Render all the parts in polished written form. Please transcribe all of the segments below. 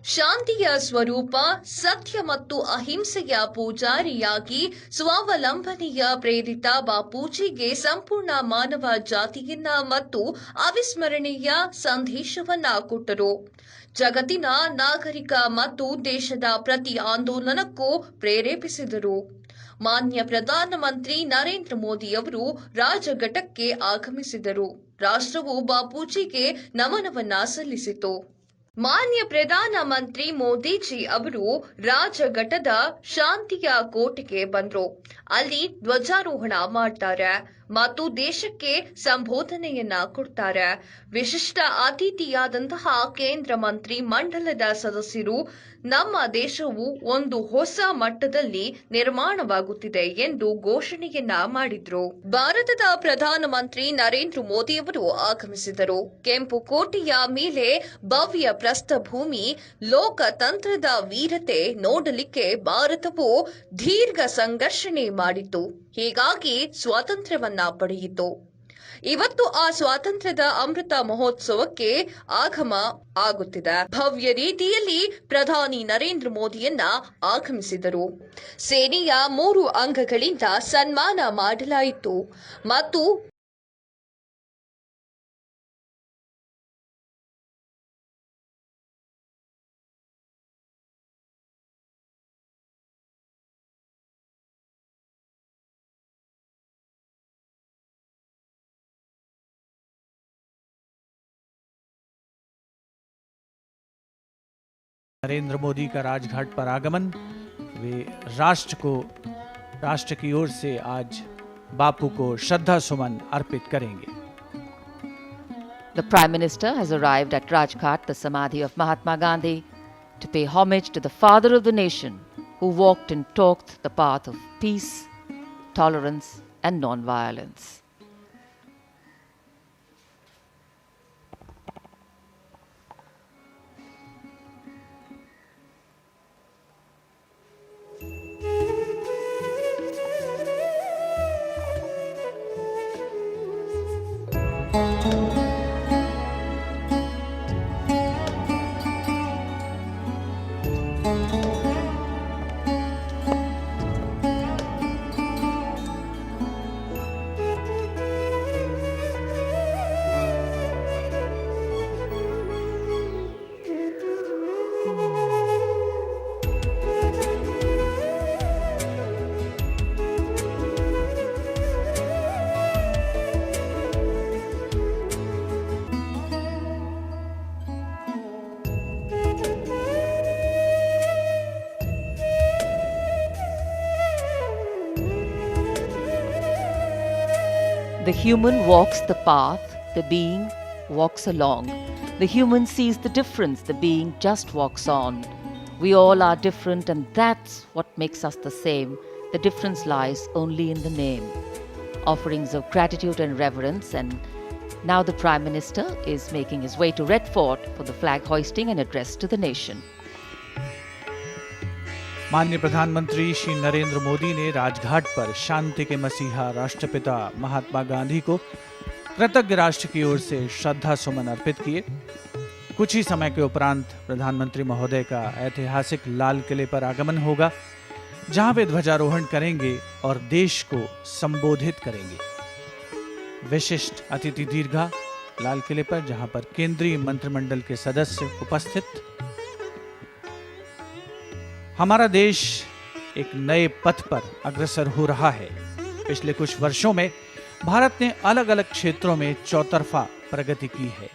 ಶಾಂತಿಯ ಸ್ವರೂಪ ಸತ್ಯ ಮತ್ತು ಅಹಿಂಸೆಯ ಪೂಜಾರಿಯಾಗಿ ಸ್ವಾವಲಂಬನೆಯ ಪ್ರೇರಿತ ಬಾಪೂಜಿಗೆ ಸಂಪೂರ್ಣ ಮಾನವ ಜಾತಿಯನ್ನ ಮತ್ತು ಅವಿಸ್ಮರಣೀಯ ಸಂದೇಶವನ್ನ ಕೊಟ್ಟರು. ಜಗತ್ತಿನ ನಾಗರಿಕ ಮತ್ತು ದೇಶದ ಪ್ರತಿ ಆಂದೋಲನಕ್ಕೂ ಪ್ರೇರೇಪಿಸಿದರು. ಮಾನ್ಯ ಪ್ರಧಾನಮಂತ್ರಿ ನರೇಂದ್ರ ಮೋದಿಯವರು ರಾಜಘಾಟ್‌ಗೆ ಆಗಮಿಸಿದರು. ರಾಷ್ಟ್ರವು ಬಾಪೂಜಿಗೆ ನಮನವನ್ನ ಸಲ್ಲಿಸಿತು. ಮಾನ್ಯ ಪ್ರಧಾನಮಂತ್ರಿ ಮೋದಿಜಿ ಅವರು ರಾಜಘಾಟದ ಶಾಂತಿಯ ಕೋಟೆಗೆ ಬಂದ್ರು. ಅಲ್ಲಿ ಧ್ವಜಾರೋಹಣ ಮಾಡ್ತಾರೆ ಮತ್ತು ದೇಶಕ್ಕೆ ಸಂಬೋಧನೆಯನ್ನ ಕೊಡ್ತಾರೆ. ವಿಶಿಷ್ಟ ಅತಿಥಿಯಾದಂತಹ ಕೇಂದ್ರ ಮಂತ್ರಿ ಮಂಡಲದ ಸದಸ್ಯರು ನಮ್ಮ ದೇಶವು ಒಂದು ಹೊಸ ಮಟ್ಟದಲ್ಲಿ ನಿರ್ಮಾಣವಾಗುತ್ತಿದೆ ಎಂದು ಘೋಷಣೆಯನ್ನ ಮಾಡಿದ್ರು. ಭಾರತದ ಪ್ರಧಾನಮಂತ್ರಿ ನರೇಂದ್ರ ಮೋದಿಯವರು ಆಗಮಿಸಿದರು. ಕೆಂಪು ಕೋಟೆಯ ಮೇಲೆ ಭವ್ಯ ಪ್ರಸ್ಥಭೂಮಿ, ಲೋಕತಂತ್ರದ ವೀರತೆ ನೋಡಲಿಕ್ಕೆ ಭಾರತವು ದೀರ್ಘ ಸಂಘರ್ಷಣೆ ಮಾಡಿತು. ಹೀಗಾಗಿ ಸ್ವಾತಂತ್ರ್ಯವನ್ನ ಪಡೆಯಿತು. ಇವತ್ತು ಆ ಸ್ವಾತಂತ್ರ್ಯದ ಅಮೃತ ಮಹೋತ್ಸವಕ್ಕೆ ಆಗಮ ಆಗುತ್ತಿದೆ. ಭವ್ಯ ರೀತಿಯಲ್ಲಿ ಪ್ರಧಾನಿ ನರೇಂದ್ರ ಮೋದಿಯನ್ನ ಆಗಮಿಸಿದರು. ಸೇನೆಯ 3 ಅಂಗಗಳಿಂದ ಸನ್ಮಾನ ಮಾಡಲಾಯಿತು ಮತ್ತು नरेंद्र मोदी का राजघाट पर आगमन, वे राष्ट्र की ओर से आज बापू को श्रद्धा सुमन अर्पित करेंगे. The Prime Minister has arrived at Rajghat, the Samadhi of Mahatma Gandhi, to pay homage to the father of the nation who walked and talked the path of peace, tolerance and non-violence. The human walks the path, the being walks along. The human sees the difference, the being just walks on. We all are different, and that's what makes us the same. The difference lies only in the name. Offerings of gratitude and reverence, and now the Prime Minister is making his way to Red Fort for the flag hoisting and address to the nation. माननीय प्रधानमंत्री श्री नरेंद्र मोदी ने राजघाट पर शांति के मसीहा राष्ट्रपिता महात्मा गांधी को कृतज्ञ राष्ट्र की ओर से श्रद्धा सुमन अर्पित किए. कुछ ही समय के उपरांत प्रधानमंत्री महोदय का ऐतिहासिक लाल किले पर आगमन होगा, जहां वे ध्वजारोहण करेंगे और देश को संबोधित करेंगे. विशिष्ट अतिथि दीर्घा लाल किले पर, जहां पर केंद्रीय मंत्रिमंडल के सदस्य उपस्थित. हमारा देश एक नए पथ पर अग्रसर हो रहा है. पिछले कुछ वर्षों में भारत ने अलग अलग क्षेत्रों में चौतरफा प्रगति की है,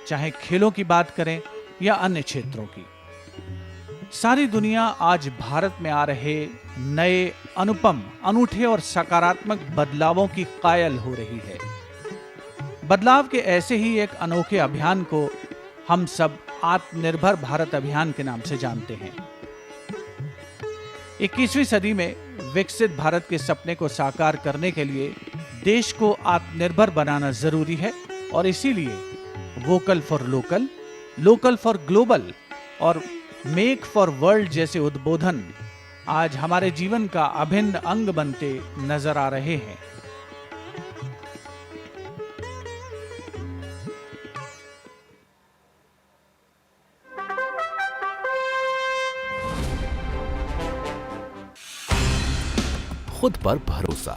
चाहे खेलों की बात करें या अन्य क्षेत्रों की. सारी दुनिया आज भारत में आ रहे नए अनुपम, अनूठे और सकारात्मक बदलावों की कायल हो रही है. बदलाव के ऐसे ही एक अनोखे अभियान को हम सब आत्मनिर्भर भारत अभियान के नाम से जानते हैं. 21वीं सदी में विकसित भारत के सपने को साकार करने के लिए देश को आत्मनिर्भर बनाना जरूरी है, और इसीलिए vocal for local, local for global और मेक फॉर वर्ल्ड जैसे उद्बोधन आज हमारे जीवन का अभिन्न अंग बनते नजर आ रहे हैं. खुद पर भरोसा,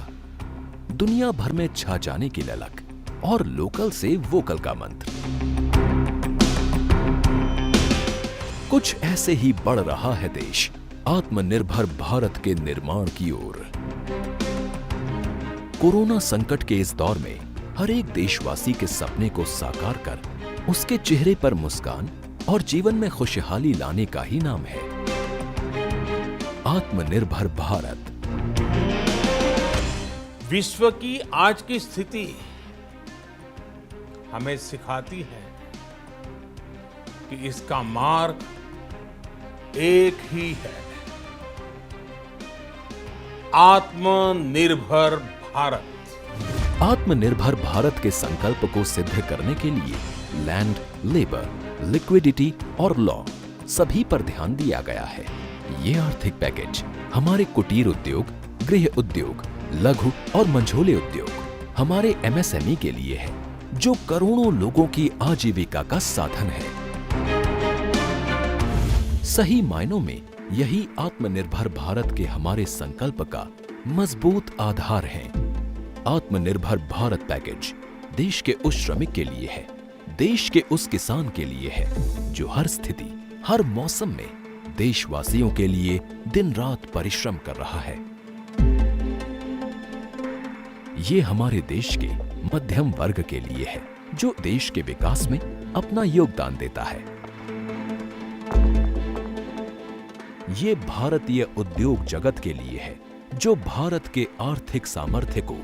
दुनिया भर में छा जाने की ललक और लोकल से वोकल का मंत्र। कुछ ऐसे ही बढ़ रहा है देश आत्मनिर्भर भारत के निर्माण की ओर। कोरोना संकट के इस दौर में हर एक देशवासी के सपने को साकार कर उसके चेहरे पर मुस्कान और जीवन में खुशहाली लाने का ही नाम है आत्मनिर्भर भारत। विश्व की आज की स्थिति हमें सिखाती है कि इसका मार्ग एक ही है, आत्मनिर्भर भारत। आत्मनिर्भर भारत के संकल्प को सिद्ध करने के लिए लैंड, लेबर, लिक्विडिटी और लॉ सभी पर ध्यान दिया गया है। ये आर्थिक पैकेज हमारे कुटीर उद्योग, गृह उद्योग, लघु और मंझोले उद्योग, हमारे एमएसएमई के लिए है, जो करोड़ों लोगों की आजीविका का साधन है। सही मायनों में यही आत्मनिर्भर भारत के हमारे संकल्प का मजबूत आधार है। आत्मनिर्भर भारत पैकेज देश के उस श्रमिक के लिए है, देश के उस किसान के लिए है जो हर स्थिति, हर मौसम में देशवासियों के लिए दिन रात परिश्रम कर रहा है। ये हमारे देश के मध्यम वर्ग के लिए है जो देश के विकास में अपना योगदान देता है। ये भारतीय उद्योग जगत के लिए है जो भारत के आर्थिक सामर्थ्य को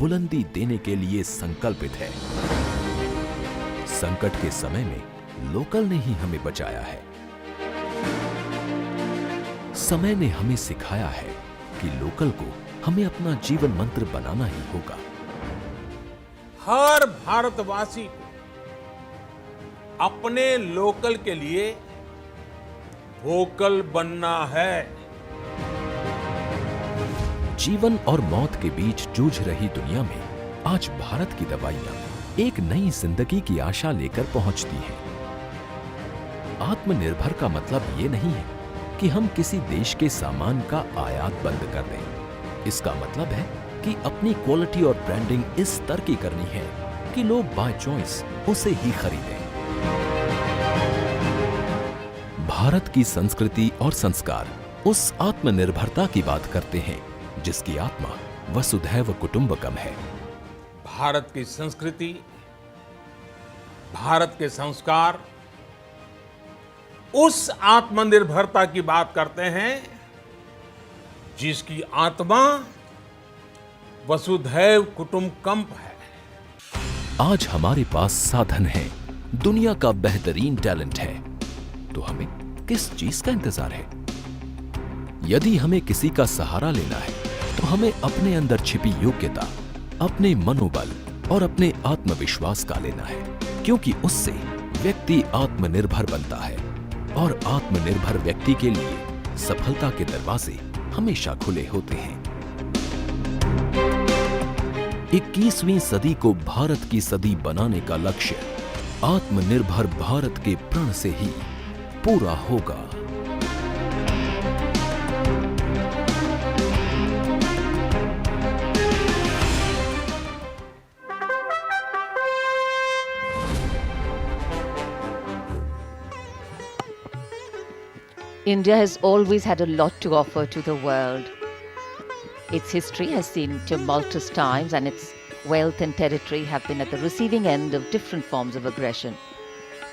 बुलंदी देने के लिए संकल्पित है। संकट के समय में लोकल ने ही हमें बचाया है। समय ने हमें सिखाया है कि लोकल को हमें अपना जीवन मंत्र बनाना ही होगा। हर भारतवासी को अपने लोकल के लिए वोकल बनना है। जीवन और मौत के बीच जूझ रही दुनिया में आज भारत की दवाइयां एक नई जिंदगी की आशा लेकर पहुंचती हैं। आत्मनिर्भर का मतलब ये नहीं है कि हम किसी देश के सामान का आयात बंद कर दें। इसका मतलब है कि अपनी क्वालिटी और ब्रांडिंग इस स्तर की करनी है कि लोग बाय चॉइस उसे ही खरीदें। भारत की संस्कृति और संस्कार उस आत्मनिर्भरता की बात करते हैं जिसकी आत्मा वसुधैव कुटुंबकम है। भारत की संस्कृति, भारत के संस्कार उस आत्मनिर्भरता की बात करते हैं जिसकी आत्मा वसुधैव कुटुंबकम है। आज हमारे पास साधन है, दुनिया का बेहतरीन टैलेंट है, तो हमें किस चीज का इंतजार है? यदि हमें किसी का सहारा लेना है तो हमें अपने अंदर छिपी योग्यता, अपने मनोबल और अपने आत्मविश्वास का लेना है, क्योंकि उससे व्यक्ति आत्मनिर्भर बनता है और आत्मनिर्भर व्यक्ति के लिए सफलता के दरवाजे हमेशा खुले होते हैं। 21वीं सदी को भारत की सदी बनाने का लक्ष्य आत्मनिर्भर भारत के प्रण से ही पूरा होगा। India has always had a lot to offer to the world. Its history has seen tumultuous times, and its wealth and territory have been at the receiving end of different forms of aggression.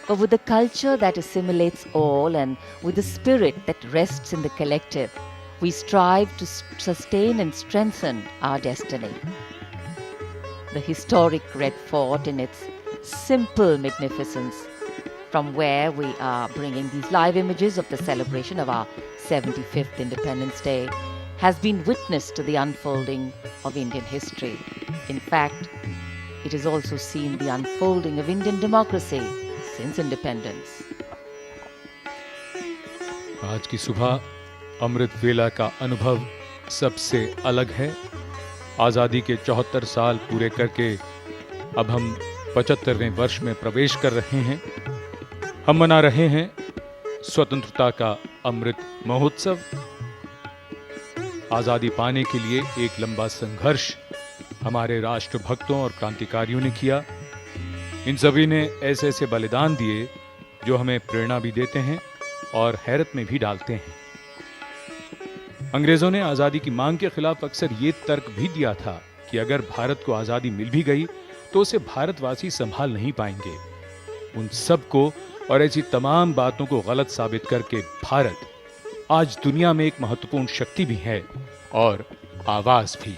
But with a culture that assimilates all and with a spirit that rests in the collective, we strive to sustain and strengthen our destiny. The historic Red Fort, in its simple magnificence, from where we are bringing these live images of the celebration of our 75th Independence Day, has been witness to the unfolding of Indian history. In fact, it has also seen the unfolding of Indian democracy since independence. आज की सुबह अमृत वेला का अनुभव सबसे अलग है। आज़ादी के 74 साल पूरे करके अब हम 75वें वर्ष में प्रवेश कर रहे हैं। हम मना रहे हैं स्वतंत्रता का अमृत महोत्सव। आजादी पाने के लिए एक लंबा संघर्ष हमारे राष्ट्रभक्तों और क्रांतिकारियों ने किया। इन सभी ने ऐसे ऐसे बलिदान दिए जो हमें प्रेरणा भी देते हैं और हैरत में भी डालते हैं। अंग्रेजों ने आजादी की मांग के खिलाफ अक्सर ये तर्क भी दिया था कि अगर भारत को आजादी मिल भी गई तो उसे भारतवासी संभाल नहीं पाएंगे। उन सब को और ऐसी तमाम बातों को गलत साबित करके भारत आज दुनिया में एक महत्वपूर्ण शक्ति भी है और आवाज भी।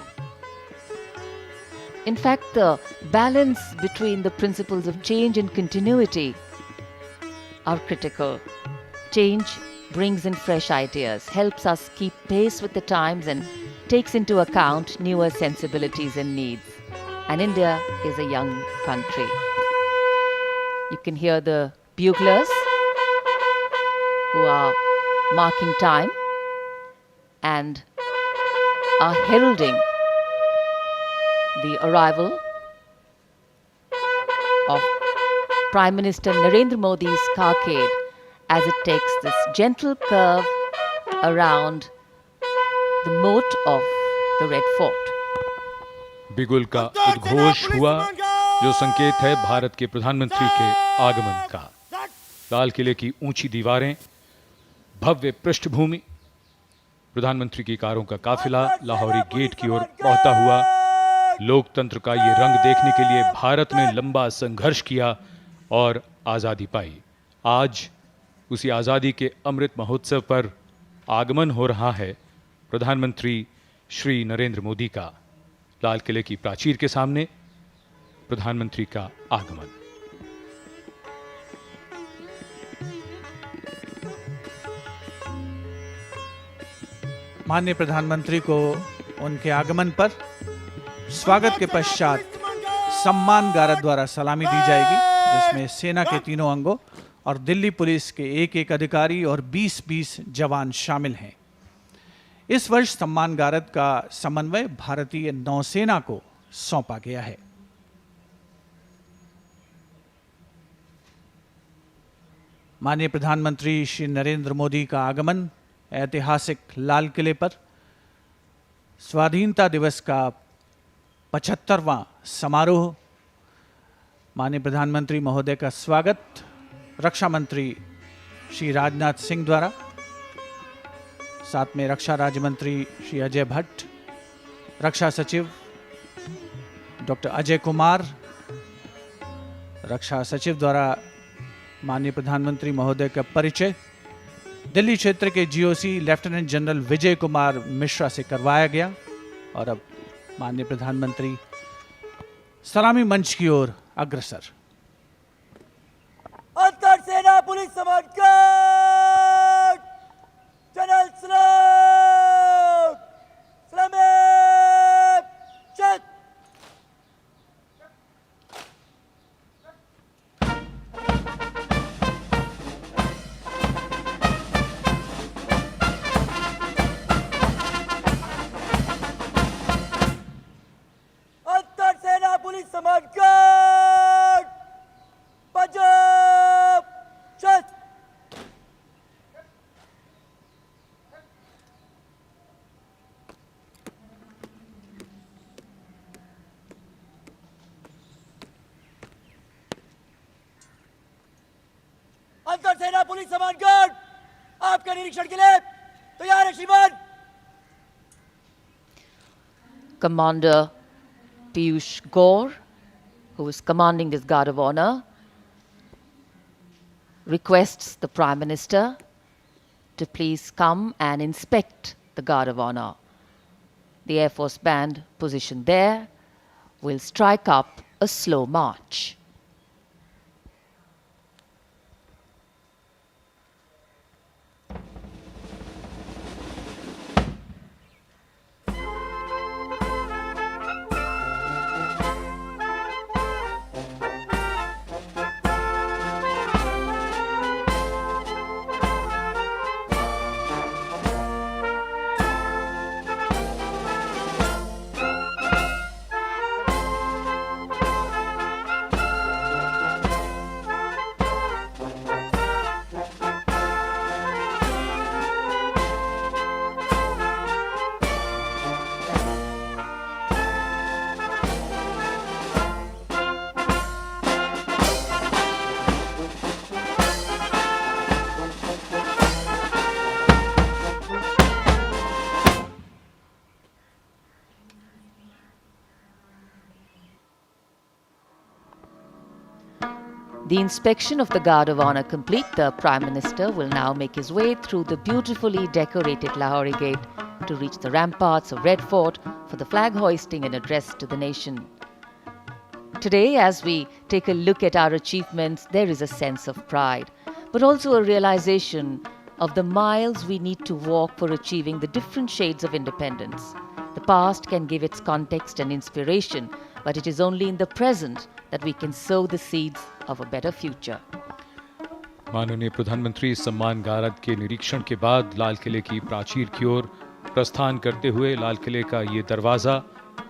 In fact, the balance between the principles of change and continuity are critical. Change brings in fresh ideas, helps us keep pace with the times, and takes into account newer sensibilities and needs. And India is a young country. You can hear the buglers who are marking time and are heralding the arrival of Prime Minister Narendra Modi's carcade as it takes this gentle curve around the moat of the Red Fort. बिगुल का उद्घोष हुआ जो संकेत है भारत के प्रधानमंत्री के आगमन का। लाल किले की ऊंची दीवारें, भव्य पृष्ठभूमि, प्रधानमंत्री की कारों का काफिला लाहौरी गेट की ओर बढ़ता हुआ। लोकतंत्र का ये रंग देखने के लिए भारत ने लंबा संघर्ष किया और आजादी पाई। आज उसी आजादी के अमृत महोत्सव पर आगमन हो रहा है प्रधानमंत्री श्री नरेंद्र मोदी का। लाल किले की प्राचीर के सामने प्रधानमंत्री का आगमन। माननीय प्रधानमंत्री को उनके आगमन पर स्वागत के पश्चात सम्मान गारद द्वारा सलामी दी जाएगी, जिसमें सेना के तीनों अंगों और दिल्ली पुलिस के एक एक अधिकारी और 20-20 जवान शामिल हैं। इस वर्ष सम्मान गारद का समन्वय भारतीय नौसेना को सौंपा गया है। माननीय प्रधानमंत्री श्री नरेंद्र मोदी का आगमन ऐतिहासिक लाल किले पर स्वाधीनता दिवस का 75वां समारोह। माननीय प्रधानमंत्री महोदय का स्वागत रक्षा मंत्री श्री राजनाथ सिंह द्वारा, साथ में रक्षा राज्य मंत्री श्री अजय भट्ट, रक्षा सचिव डॉक्टर अजय कुमार, रक्षा सचिव द्वारा माननीय प्रधानमंत्री महोदय का परिचय दिल्ली क्षेत्र के GOC lieutenant general Vijay Kumar Mishra से करवाया गया। और अब माननीय प्रधानमंत्री सलामी मंच की ओर अग्रसर। अंतर सेना पुलिस सम्मान गार्ड, जनरल सलाम, सलाम, चल। अंतर सेना पुलिस सम्मान गार्ड, पंजाब, चल। अंतर सेना पुलिस सम्मान गार्ड आपके निरीक्षण के लिए तैयार है श्रीमान। Commander Piyush Gore, who is commanding his Guard of Honor, requests the Prime Minister to please come and inspect the Guard of Honor. The Air Force Band positioned there will strike up a slow march. The inspection of the Guard of Honor complete, the Prime Minister will now make his way through the beautifully decorated Lahori Gate to reach the ramparts of Red Fort for the flag hoisting and address to the nation. Today, as we take a look at our achievements, there is a sense of pride, but also a realization of the miles we need to walk for achieving the different shades of independence. The past can give its context and inspiration, but it is only in the present that we can sow the seeds of a better future. माननीय प्रधानमंत्री सम्मान गारद के निरीक्षण के बाद लाल किले की प्राचीर की ओर प्रस्थान करते हुए लाल किले का ये दरवाजा,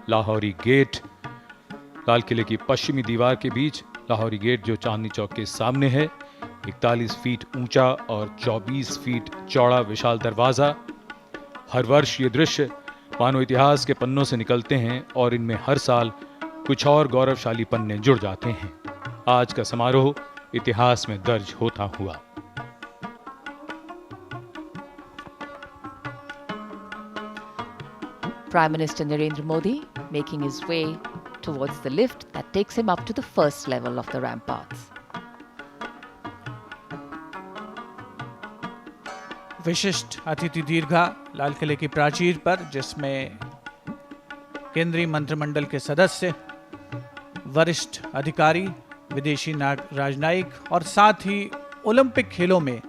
लाहौरी गेट, लाल किले की पश्चिमी दीवार के बीच लाहौरी गेट जो चांदनी चौक के सामने है, 41 फीट ऊंचा और 24 फीट चौड़ा विशाल दरवाजा। हर वर्ष ये दृश्य मानव इतिहास के पन्नों से निकलते हैं और इनमें हर साल कुछ और गौरवशाली पन्ने जुड़ जाते हैं। आज का समारोह इतिहास में दर्ज होता हुआ। Prime Minister Narendra Modi making his way towards the lift that takes him up to the first level of the ramparts. विशिष्ट अतिथि दीर्घा लाल किले की प्राचीर पर, जिसमें केंद्रीय मंत्रिमंडल के सदस्य, वरिष्ठ अधिकारी, विदेशी राजनयिक और साथ ही ओलंपिक खेलों में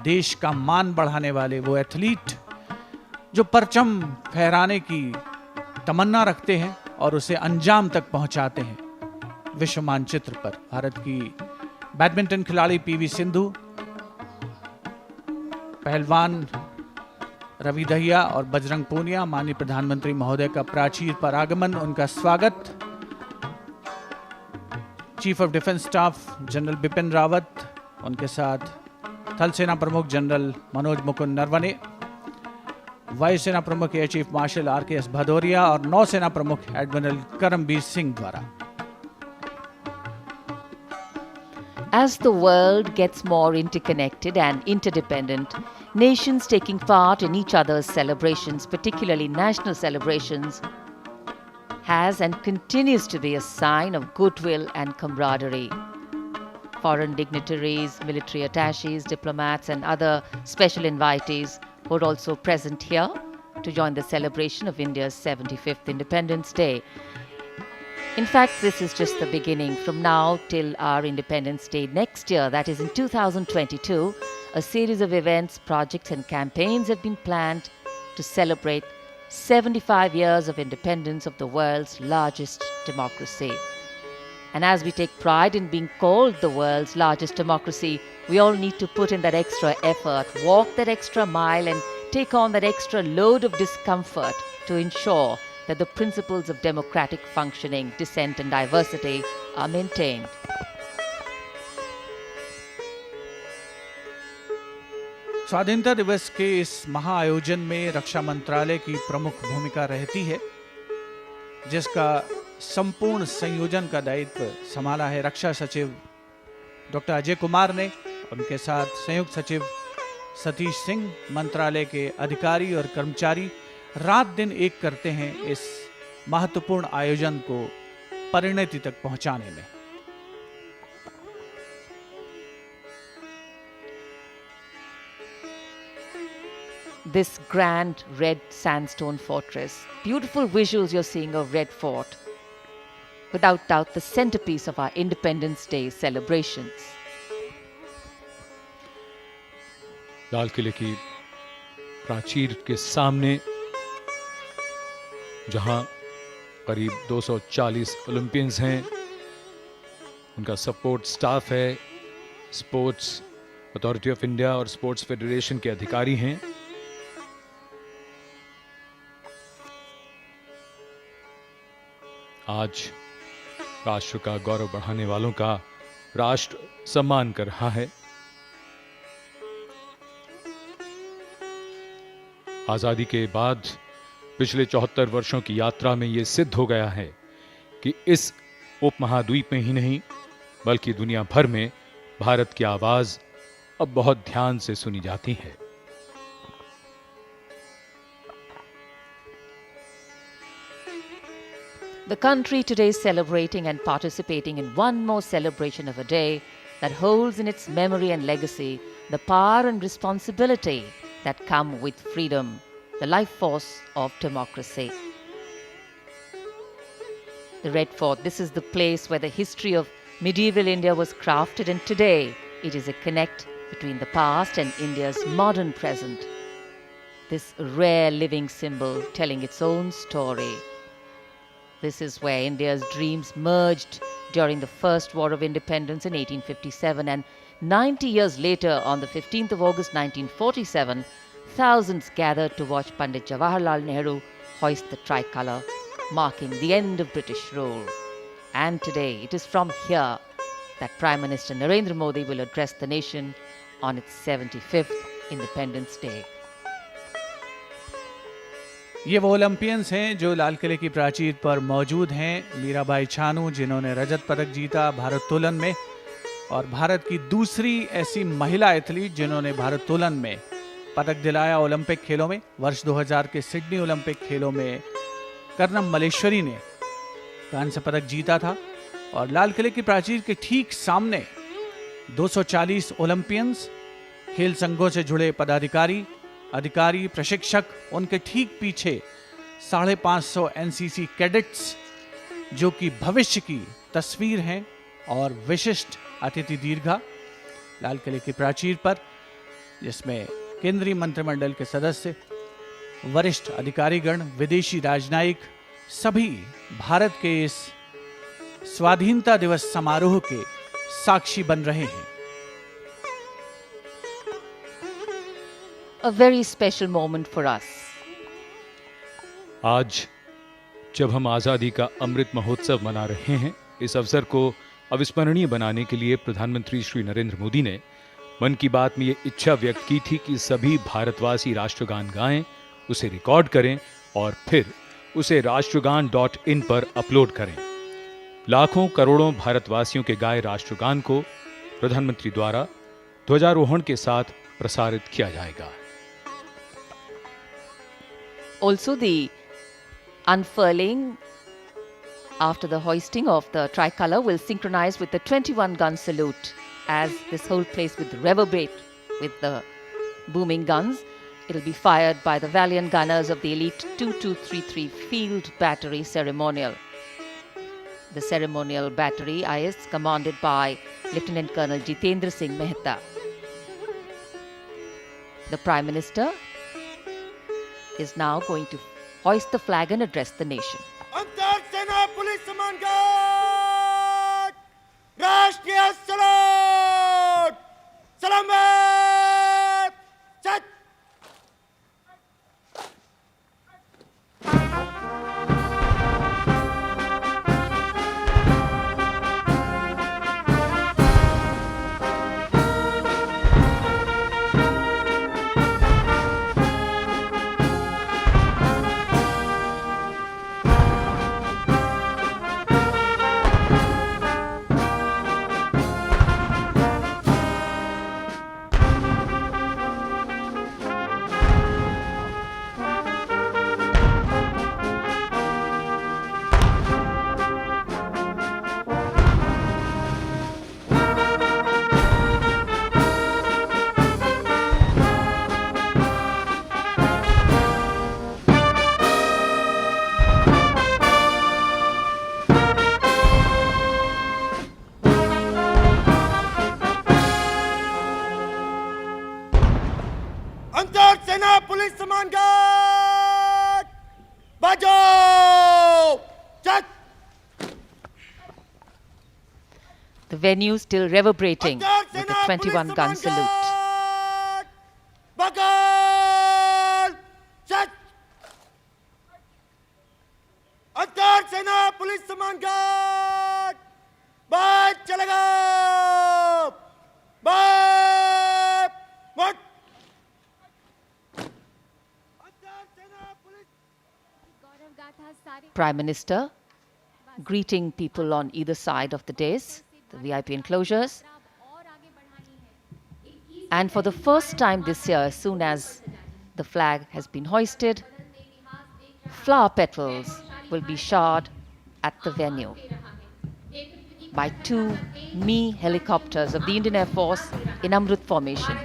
देश का मान बढ़ाने वाले वो एथलीट जो परचम फहराने की तमन्ना रखते हैं और उसे अंजाम तक पहुंचाते हैं। विश्व मानचित्र पर भारत की बैडमिंटन खिलाड़ी पीवी सिंधु, पहलवान रवि दहिया और बजरंग पूनिया, माननीय प्रधानमंत्री महोदय का प्राचीर पर आगमन, उनका स्वागत। Chief of defence staff general Bipin Rawat, उनके साथ थल सेना प्रमुख जनरल मनोज मुकुंद नरवणे, वायुसेना प्रमुख air chief marshal RKS Bhadauria और नौसेना प्रमुख एडमिरल करमबीर सिंह द्वारा। As the world gets more interconnected and interdependent, nations taking part in each other's celebrations, particularly national celebrations, has and continues to be a sign of goodwill and camaraderie. Foreign dignitaries, military attaches, diplomats, and other special invitees were also present here to join the celebration of India's 75th Independence Day. In fact, this is just the beginning. From now till our Independence Day next year, that is in 2022, a series of events, projects, and campaigns have been planned to celebrate 75 years of independence of the world's largest democracy. And as we take pride in being called the world's largest democracy, we all need to put in that extra effort, walk that extra mile, and take on that extra load of discomfort to ensure that the principles of democratic functioning, dissent, and diversity are maintained. स्वाधीनता दिवस के इस महाआयोजन में रक्षा मंत्रालय की प्रमुख भूमिका रहती है, जिसका संपूर्ण संयोजन का दायित्व संभाला है रक्षा सचिव डॉक्टर अजय कुमार ने। उनके साथ संयुक्त सचिव सतीश सिंह, मंत्रालय के अधिकारी और कर्मचारी रात दिन एक करते हैं इस महत्वपूर्ण आयोजन को परिणति तक पहुंचाने में। This grand red sandstone fortress, beautiful visuals you're seeing of Red Fort, without doubt the centerpiece of our Independence Day celebrations. लाल किले की प्राचीर के सामने जहां करीब 240 ओलंपियंस हैं, उनका सपोर्ट स्टाफ है, स्पोर्ट्स अथॉरिटी ऑफ इंडिया और स्पोर्ट्स फेडरेशन के अधिकारी हैं। आज राष्ट्र का गौरव बढ़ाने वालों का राष्ट्र सम्मान कर रहा है। आजादी के बाद पिछले 74 वर्षों की यात्रा में यह सिद्ध हो गया है कि इस उपमहाद्वीप में ही नहीं बल्कि दुनिया भर में भारत की आवाज अब बहुत ध्यान से सुनी जाती है। The country today is celebrating and participating in one more celebration of a day that holds in its memory and legacy the power and responsibility that come with freedom, the life force of democracy. The Red Fort, this is the place where the history of medieval India was crafted, and today it is a connect between the past and India's modern present. This rare living symbol telling its own story. This is where India's dreams merged during the First War of Independence in 1857, and 90 years later, on the 15th of August 1947, thousands gathered to watch Pandit Jawaharlal Nehru hoist the tricolour, marking the end of British rule. And today, it is from here that Prime Minister Narendra Modi will address the nation on its 75th Independence Day. ये वो Olympians हैं जो लाल किले की प्राचीर पर मौजूद हैं। मीराबाई चानू, जिन्होंने रजत पदक जीता भारोत्तोलन में, और भारत की दूसरी ऐसी महिला एथलीट जिन्होंने भारोत्तोलन में पदक दिलाया ओलंपिक खेलों में। वर्ष 2000 के सिडनी ओलंपिक खेलों में कर्नम मलेश्वरी ने कांस्य पदक जीता था। और लाल किले की प्राचीर के ठीक सामने 240 ओलंपियंस, खेल संघों से जुड़े पदाधिकारी, अधिकारी, प्रशिक्षक, उनके ठीक पीछे 550 एनसीसी कैडेट्स जो कि भविष्य की तस्वीर हैं, और विशिष्ट अतिथि दीर्घा लाल किले की प्राचीर पर, जिसमें केंद्रीय मंत्रिमंडल के सदस्य, वरिष्ठ अधिकारीगण, विदेशी राजनयिक सभी भारत के इस स्वाधीनता दिवस समारोह के साक्षी बन रहे हैं। A very special moment for us. आज जब हम आज़ादी का अमृत महोत्सव मना रहे हैं, इस अवसर को अविस्मरणीय बनाने के लिए प्रधानमंत्री श्री नरेंद्र मोदी ने मन की बात में ये इच्छा व्यक्त की थी कि सभी भारतवासी राष्ट्रगान गाएं, उसे रिकॉर्ड करें और फिर उसे राष्ट्रगान.in पर अपलोड करें। लाखों करोड़ों भारतवासियों के गाए राष्ट्रगान को प्रधानमंत्री द्वारा ध्वजारोहण के साथ प्रसारित किया जाएगा। Also, the unfurling after the hoisting of the tricolour will synchronize with the 21-gun salute, as this whole place will reverberate with the booming guns. It will be fired by the valiant gunners of the elite 2233 Field Battery Ceremonial. The ceremonial battery is commanded by Lieutenant Colonel Jitendra Singh Mehta. The Prime Minister is now going to hoist the flag and address the nation. अंतर सेना police सम्मान guard, राष्ट्रीय सलाम, सलामत, चट। अंतर सेना police सम्मान गार्ड, बजाओ, चट। The venue still reverberating with the 21-gun salute. बगाल, चट। अंतर सेना पुलिस सम्मान गार्ड, बात चलेगा, बात, मुट। Prime Minister greeting people on either side of the dais, the VIP enclosures. And for the first time this year, as soon as the flag has been hoisted, flower petals will be showered at the venue. by two Me helicopters of the Indian Air Force in Amrit formation.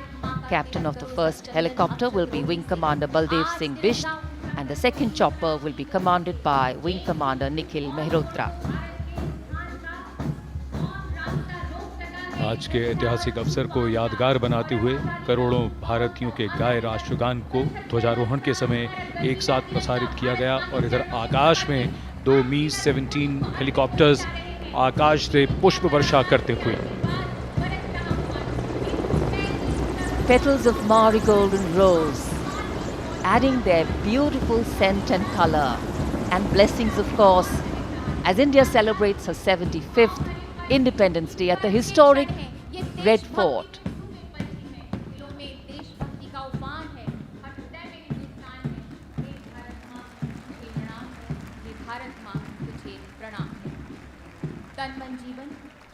Captain of the first helicopter will be Wing Commander Baldev Singh Bisht, and the second chopper will be commanded by Wing Commander Nikhil Mehrotra. आज के ऐतिहासिक अवसर को यादगार बनाते हुए करोड़ों भारतीयों के गाए राष्ट्रगान को ध्वजारोहण के समय एक साथ प्रसारित किया गया और इधर आकाश में दो मी-17 हेलीकॉप्टर्स आकाश से पुष्प वर्षा करते हुए Petals of marigold and rose, adding their beautiful scent and color, and blessings, of course, as India celebrates her 75th Independence Day at the historic Red Fort.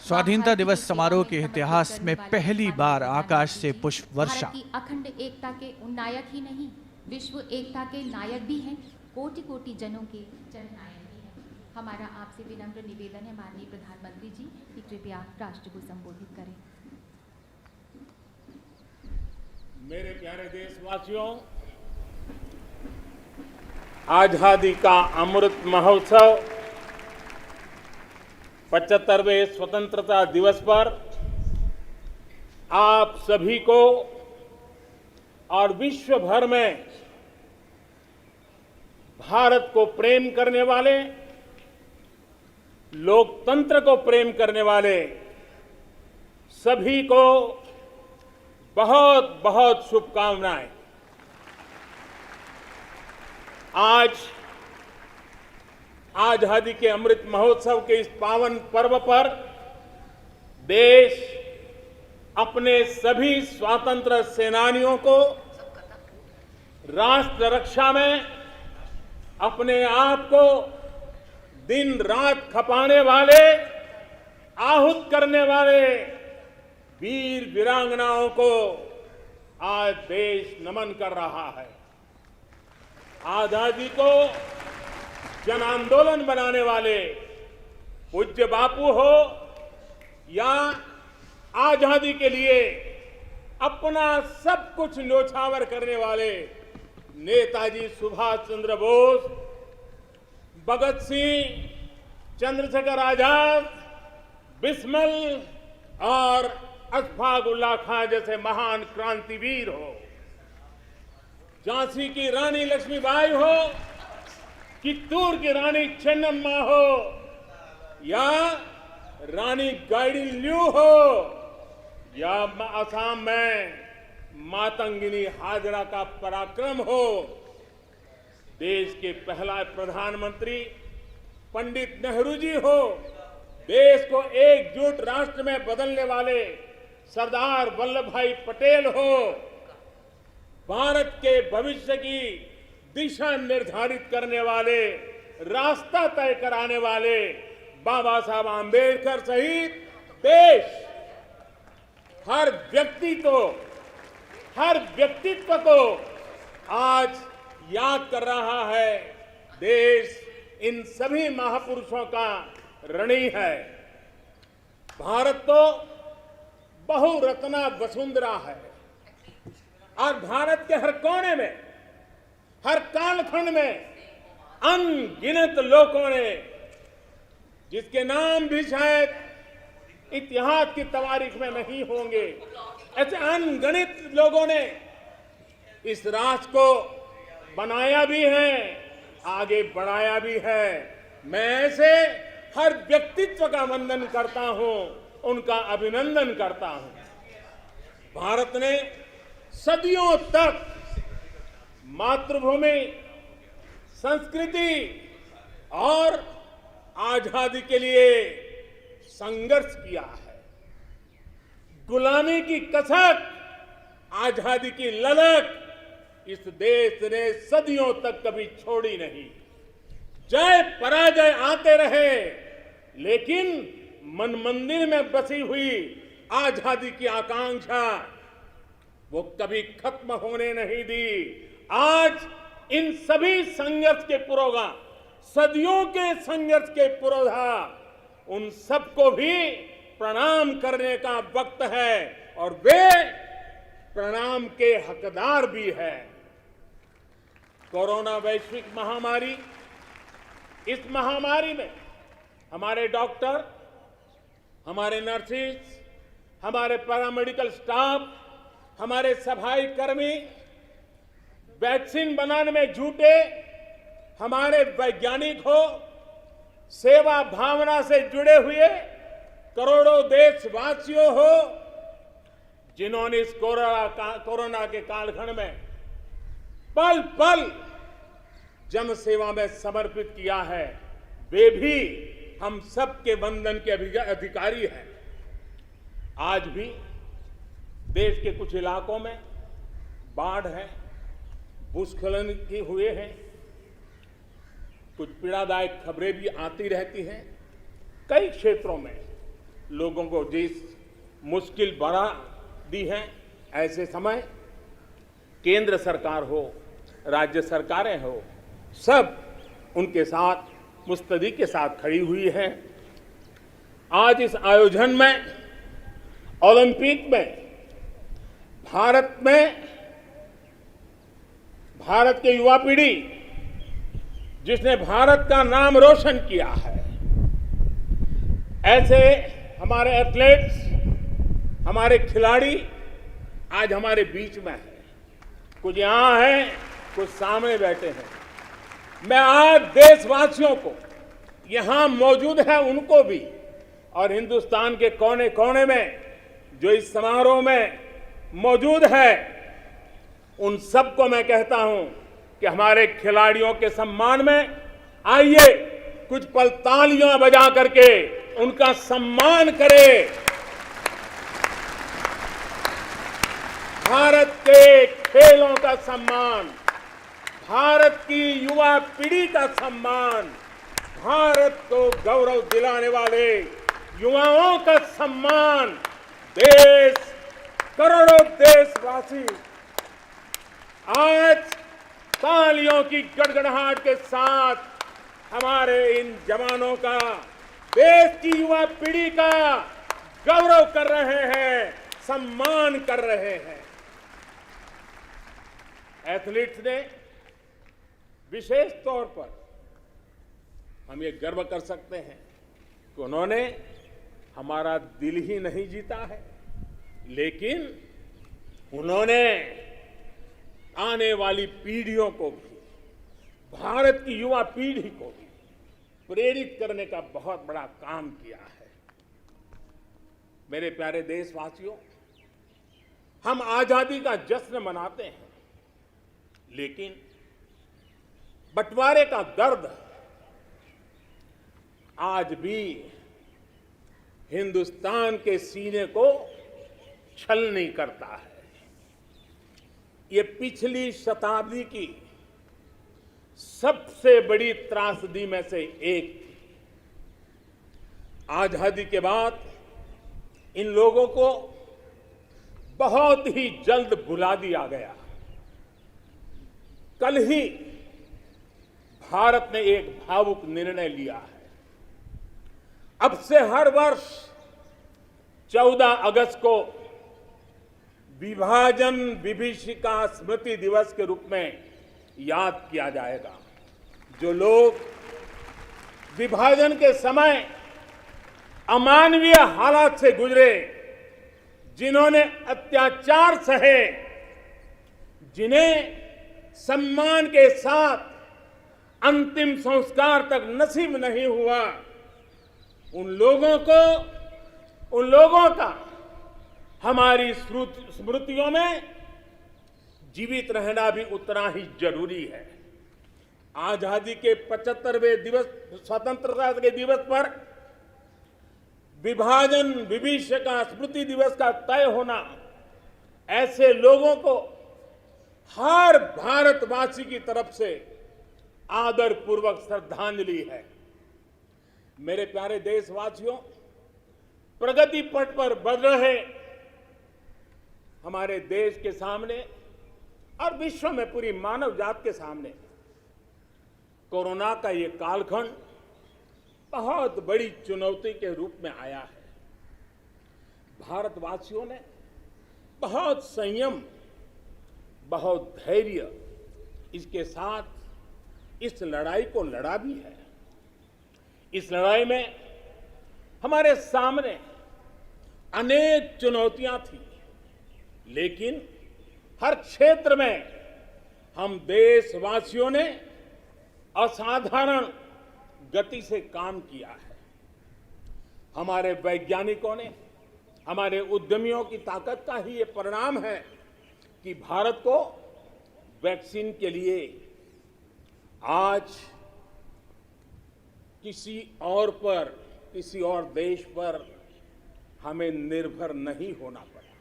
स्वाधीनता दिवस समारोह के इतिहास में पहली बार आकाश से पुष्प वर्षा। भारत की अखंड एकता के उन नायक ही नहीं, विश्व एकता के नायक भी हैं, कोटि कोटि जनों के जननायक भी हैं। हमारा आपसे विनम्र निवेदन है माननीय प्रधानमंत्री जी कि कृपया राष्ट्र को संबोधित करें। मेरे प्यारे देशवासियों, आजादी का अमृत महोत्सव 75वें स्वतंत्रता दिवस पर आप सभी को और विश्व भर में भारत को प्रेम करने वाले, लोकतंत्र को प्रेम करने वाले सभी को बहुत बहुत शुभकामनाएं। आज आजादी के अमृत महोत्सव के इस पावन पर्व पर देश अपने सभी स्वतंत्र सेनानियों को राष्ट्र रक्षा में अपने आप को दिन रात खपाने वाले, आहूत करने वाले वीर वीरांगनाओं को आज देश नमन कर रहा है। आजादी को जन आंदोलन बनाने वाले पूज्य बापू हो या आजादी के लिए अपना सब कुछ न्योछावर करने वाले नेताजी सुभाष चंद्र बोस, भगत सिंह, चंद्रशेखर आजाद, बिस्मिल और अशफाक उल्लाह खां जैसे महान क्रांतिवीर हो, झांसी की रानी लक्ष्मीबाई हो, कित्तूर की रानी चेन्नम्मा हो या रानी गाइडिनल्यू हो या असम में मातंगिनी हाजरा का पराक्रम हो, देश के पहला प्रधानमंत्री पंडित नेहरू जी हो, देश को एकजुट राष्ट्र में बदलने वाले सरदार वल्लभ भाई पटेल हो, भारत के भविष्य की दिशा निर्धारित करने वाले, रास्ता तय कराने वाले बाबा साहब आंबेडकर सहित देश हर व्यक्तित्व को आज याद कर रहा है। देश इन सभी महापुरुषों का ऋणी है। भारत तो बहुरत्ना वसुंधरा है और भारत के हर कोने में, हर कालखंड में अनगिनत लोगों ने, जिसके नाम भी शायद इतिहास की तवारीख में नहीं होंगे, ऐसे अनगिनत लोगों ने इस राष्ट्र को बनाया भी है, आगे बढ़ाया भी है। मैं ऐसे हर व्यक्तित्व का वंदन करता हूं, उनका अभिनंदन करता हूं। भारत ने सदियों तक मातृभूमि, संस्कृति और आजादी के लिए संघर्ष किया है। गुलामी की कसक, आजादी की ललक इस देश ने सदियों तक कभी छोड़ी नहीं। जय पराजय आते रहे, लेकिन मन मंदिर में बसी हुई आजादी की आकांक्षा वो कभी खत्म होने नहीं दी। आज इन सभी संघर्ष के पुरोधा, सदियों के संघर्ष के पुरोधा उन सबको भी प्रणाम करने का वक्त है और वे प्रणाम के हकदार भी है। कोरोना वैश्विक महामारी, इस महामारी में हमारे डॉक्टर, हमारे नर्सेज, हमारे पैरामेडिकल स्टाफ, हमारे सफाई कर्मी वैक्सीन बनाने में जुटे, हमारे वैज्ञानिक हो, सेवा भावना से जुड़े हुए करोड़ों देशवासियों हो, जिन्होंने इस कोरोना के कालखंड में पल पल जन सेवा में समर्पित किया है, वे भी हम सबके वंदन के अधिकारी हैं। आज भी देश के कुछ इलाकों में बाढ़ है, भूस्खलन की हुए हैं, कुछ पीड़ादायक खबरें भी आती रहती हैं। कई क्षेत्रों में लोगों को जिस मुश्किल बढ़ा दी है, ऐसे समय केंद्र सरकार हो, राज्य सरकारें हो, सब उनके साथ मुस्तैदी के साथ खड़ी हुई है। आज इस आयोजन में, ओलंपिक में भारत के युवा पीढ़ी जिसने भारत का नाम रोशन किया है, ऐसे हमारे एथलीट्स, हमारे खिलाड़ी आज हमारे बीच में हैं। कुछ यहां हैं, कुछ सामने बैठे हैं। मैं आज देशवासियों को, यहां मौजूद है उनको भी, और हिंदुस्तान के कोने कोने में जो इस समारोह में मौजूद है, उन सबको मैं कहता हूं कि हमारे खिलाड़ियों के सम्मान में आइए कुछ पल तालियां बजा करके उनका सम्मान करें। भारत के खेलों का सम्मान, भारत की युवा पीढ़ी का सम्मान, भारत को गौरव दिलाने वाले युवाओं का सम्मान, देश, करोड़ों देशवासी आज तालियों की गड़गड़ाहट के साथ हमारे इन जवानों का, देश की युवा पीढ़ी का गौरव कर रहे हैं, सम्मान कर रहे हैं। एथलीट्स ने विशेष तौर पर हम ये गर्व कर सकते हैं कि उन्होंने हमारा दिल ही नहीं जीता है, लेकिन उन्होंने आने वाली पीढ़ियों को भी, भारत की युवा पीढ़ी को भी प्रेरित करने का बहुत बड़ा काम किया है। मेरे प्यारे देशवासियों, हम आजादी का जश्न मनाते हैं, लेकिन बंटवारे का दर्द आज भी हिंदुस्तान के सीने को छलनी करता है। ये पिछली शताब्दी की सबसे बड़ी त्रासदी में से एक थी। आजादी के बाद इन लोगों को बहुत ही जल्द भुला दिया गया। कल ही भारत ने एक भावुक निर्णय लिया है। अब से हर वर्ष 14 अगस्त को विभाजन विभीषिका स्मृति दिवस के रूप में याद किया जाएगा। जो लोग विभाजन के समय अमानवीय हालात से गुजरे, जिन्होंने अत्याचार सहे, जिन्हें सम्मान के साथ अंतिम संस्कार तक नसीब नहीं हुआ, उन लोगों का हमारी स्मृतियों में जीवित रहना भी उतना ही जरूरी है। आजादी के 75वें दिवस, स्वतंत्रता के दिवस पर विभाजन विभीषिका स्मृति दिवस का तय होना ऐसे लोगों को हर भारतवासी की तरफ से आदर पूर्वक श्रद्धांजलि है। मेरे प्यारे देशवासियों, प्रगति पथ पर बढ़ रहे हमारे देश के सामने और विश्व में पूरी मानव जात के सामने कोरोना का ये कालखंड बहुत बड़ी चुनौती के रूप में आया है। भारतवासियों ने बहुत संयम, बहुत धैर्य इसके साथ इस लड़ाई को लड़ा भी है। इस लड़ाई में हमारे सामने अनेक चुनौतियां थी, लेकिन हर क्षेत्र में हम देशवासियों ने असाधारण गति से काम किया है। हमारे वैज्ञानिकों ने, हमारे उद्यमियों की ताकत का ही ये परिणाम है कि भारत को वैक्सीन के लिए आज किसी और पर, किसी और देश पर हमें निर्भर नहीं होना पड़ा।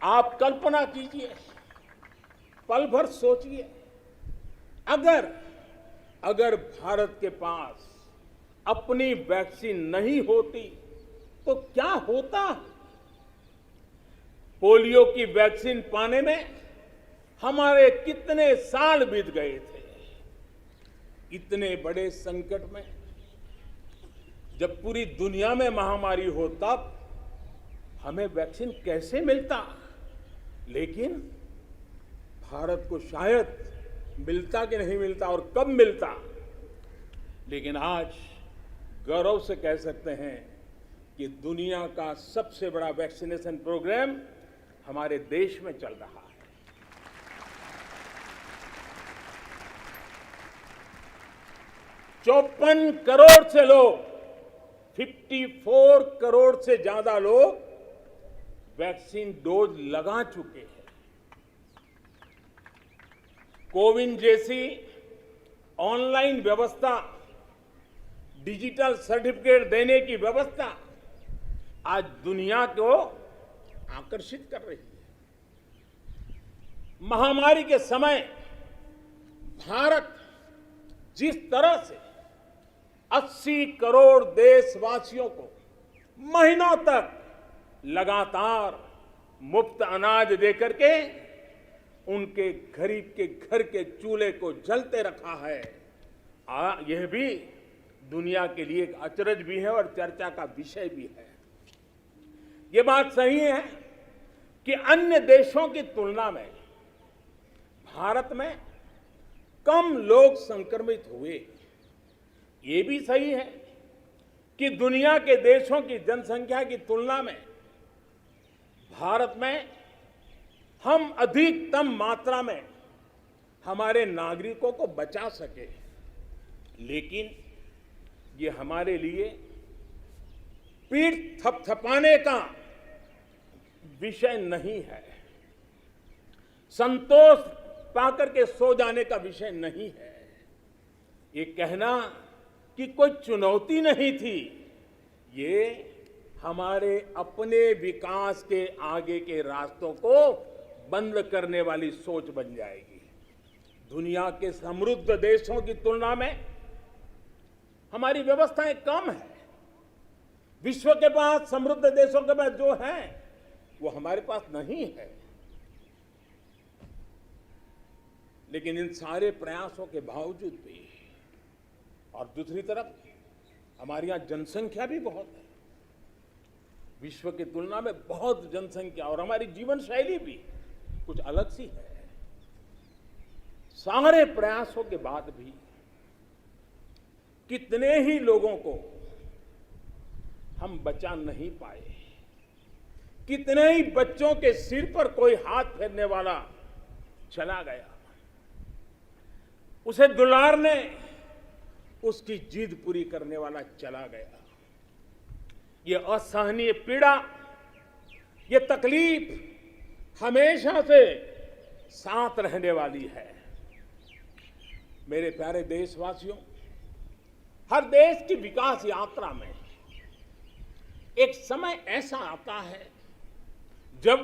आप कल्पना कीजिए, पल भर सोचिए, अगर भारत के पास अपनी वैक्सीन नहीं होती तो क्या होता। पोलियो की वैक्सीन पाने में हमारे कितने साल बीत गए थे। इतने बड़े संकट में जब पूरी दुनिया में महामारी हो तब हमें वैक्सीन कैसे मिलता, लेकिन भारत को शायद मिलता कि नहीं मिलता और कब मिलता, लेकिन आज गौरव से कह सकते हैं कि दुनिया का सबसे बड़ा वैक्सीनेशन प्रोग्राम हमारे देश में चल रहा है। 54 करोड़ से लोग, 54 करोड़ से ज्यादा लोग वैक्सीन डोज लगा चुके हैं। कोविन जैसी ऑनलाइन व्यवस्था, डिजिटल सर्टिफिकेट देने की व्यवस्था आज दुनिया को आकर्षित कर रही है। महामारी के समय भारत जिस तरह से 80 करोड़ देशवासियों को महीनों तक लगातार मुफ्त अनाज देकर के उनके गरीब के घर के चूल्हे को जलते रखा है, यह भी दुनिया के लिए एक अचरज भी है और चर्चा का विषय भी है। ये बात सही है कि अन्य देशों की तुलना में भारत में कम लोग संक्रमित हुए। ये भी सही है कि दुनिया के देशों की जनसंख्या की तुलना में भारत में हम अधिकतम मात्रा में हमारे नागरिकों को बचा सके, लेकिन ये हमारे लिए पीठ थपथपाने का विषय नहीं है, संतोष पाकर के सो जाने का विषय नहीं है। ये कहना कि कोई चुनौती नहीं थी, ये हमारे अपने विकास के आगे के रास्तों को बंद करने वाली सोच बन जाएगी। दुनिया के समृद्ध देशों की तुलना में हमारी व्यवस्थाएं कम है। विश्व के पास, समृद्ध देशों के पास जो है वो हमारे पास नहीं है। लेकिन इन सारे प्रयासों के बावजूद भी, और दूसरी तरफ हमारे यहां जनसंख्या भी बहुत है, विश्व की तुलना में बहुत जनसंख्या, और हमारी जीवन शैली भी कुछ अलग सी है। सारे प्रयासों के बाद भी कितने ही लोगों को हम बचा नहीं पाए, कितने ही बच्चों के सिर पर कोई हाथ फेरने वाला चला गया, उसे दुलारने, उसकी जिद पूरी करने वाला चला गया। ये असहनीय पीड़ा, ये तकलीफ हमेशा से साथ रहने वाली है। मेरे प्यारे देशवासियों, हर देश की विकास यात्रा में एक समय ऐसा आता है जब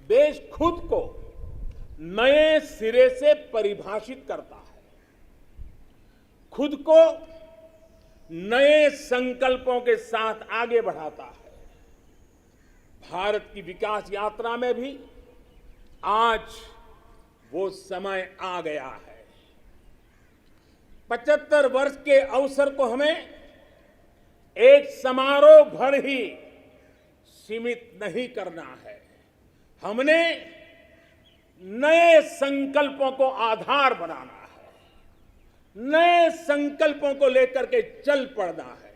देश खुद को नए सिरे से परिभाषित करता है, खुद को नए संकल्पों के साथ आगे बढ़ाता है। भारत की विकास यात्रा में भी आज वो समय आ गया है। 75 वर्ष के अवसर को हमें एक समारोह भर ही सीमित नहीं करना है। हमने नए संकल्पों को आधार बनाना है, नए संकल्पों को लेकर के चल पड़ना है।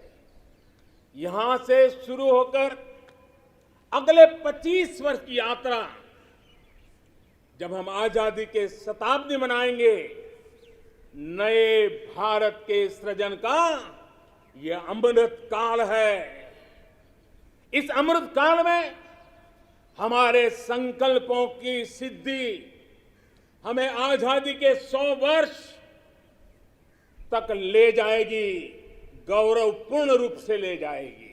यहां से शुरू होकर अगले 25 वर्ष की यात्रा, जब हम आजादी के शताब्दी मनाएंगे, नए भारत के सृजन का यह अमृत काल है। इस अमृत काल में हमारे संकल्पों की सिद्धि हमें आजादी के 100 वर्ष तक ले जाएगी, गौरवपूर्ण रूप से ले जाएगी।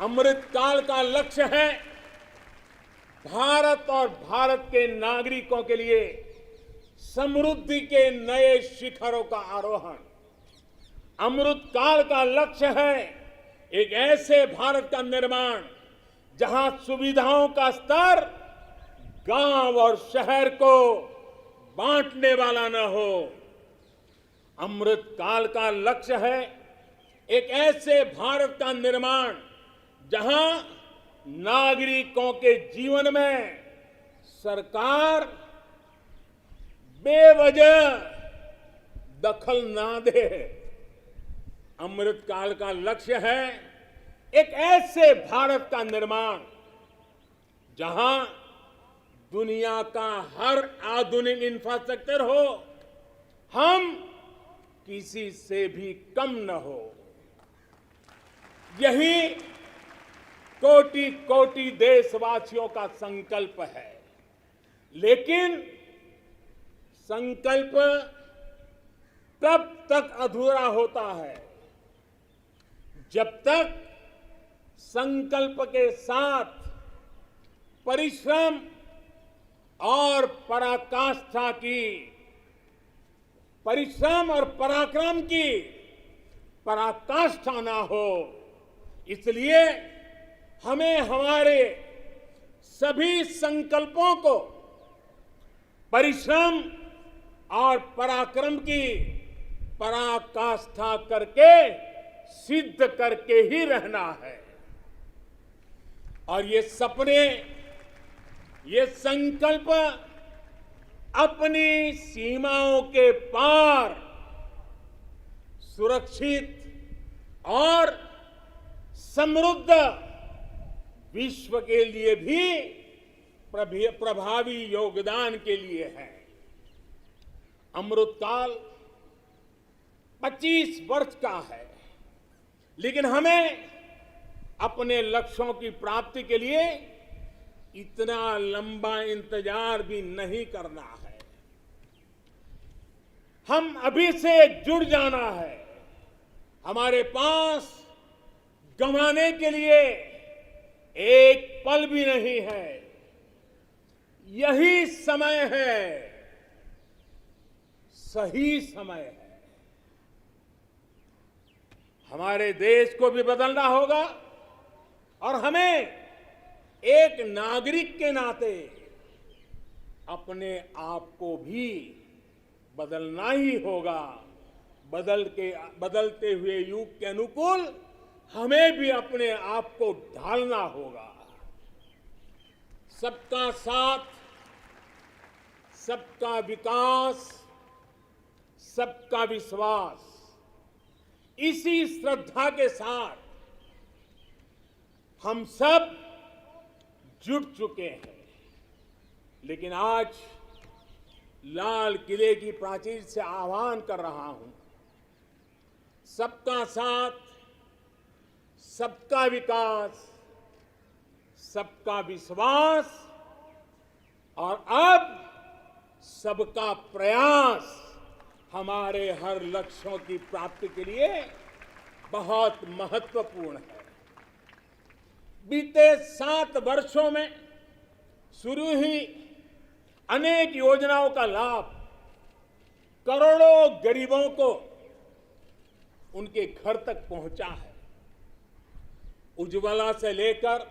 अमृत काल का लक्ष्य है भारत और भारत के नागरिकों के लिए समृद्धि के नए शिखरों का आरोहण। अमृत काल का लक्ष्य है एक ऐसे भारत का निर्माण जहां सुविधाओं का स्तर गांव और शहर को बांटने वाला न हो। अमृत काल का लक्ष्य है एक ऐसे भारत का निर्माण जहां नागरिकों के जीवन में सरकार बेवजह दखल ना दे। अमृत काल का लक्ष्य है एक ऐसे भारत का निर्माण जहां दुनिया का हर आधुनिक इंफ्रास्ट्रक्चर हो, हम किसी से भी कम न हो। यही कोटि कोटि देशवासियों का संकल्प है। लेकिन संकल्प तब तक अधूरा होता है जब तक संकल्प के साथ परिश्रम और पराकाष्ठा की, परिश्रम और पराक्रम की पराकाष्ठा ना हो। इसलिए हमें हमारे सभी संकल्पों को परिश्रम और पराक्रम की पराकाष्ठा करके सिद्ध करके ही रहना है। और ये सपने, ये संकल्प अपनी सीमाओं के पार सुरक्षित और समृद्ध विश्व के लिए भी प्रभावी योगदान के लिए है। अमृतकाल 25 वर्ष का है, लेकिन हमें अपने लक्ष्यों की प्राप्ति के लिए इतना लंबा इंतजार भी नहीं करना है। हम अभी से जुड़ जाना है। हमारे पास गंवाने के लिए एक पल भी नहीं है। यही समय है, सही समय है। हमारे देश को भी बदलना होगा और हमें एक नागरिक के नाते अपने आप को भी बदलना ही होगा। बदलते हुए युग के अनुकूल हमें भी अपने आप को ढालना होगा। सबका साथ, सबका विकास, सबका विश्वास, इसी श्रद्धा के साथ हम सब जुट चुके हैं। लेकिन आज लाल किले की प्राचीर से आह्वान कर रहा हूं, सबका साथ, सबका विकास, सबका विश्वास और अब सबका प्रयास हमारे हर लक्ष्यों की प्राप्ति के लिए बहुत महत्वपूर्ण है। बीते 7 वर्षों में शुरू हुई अनेक योजनाओं का लाभ करोड़ों गरीबों को उनके घर तक पहुंचा है। उज्ज्वला से लेकर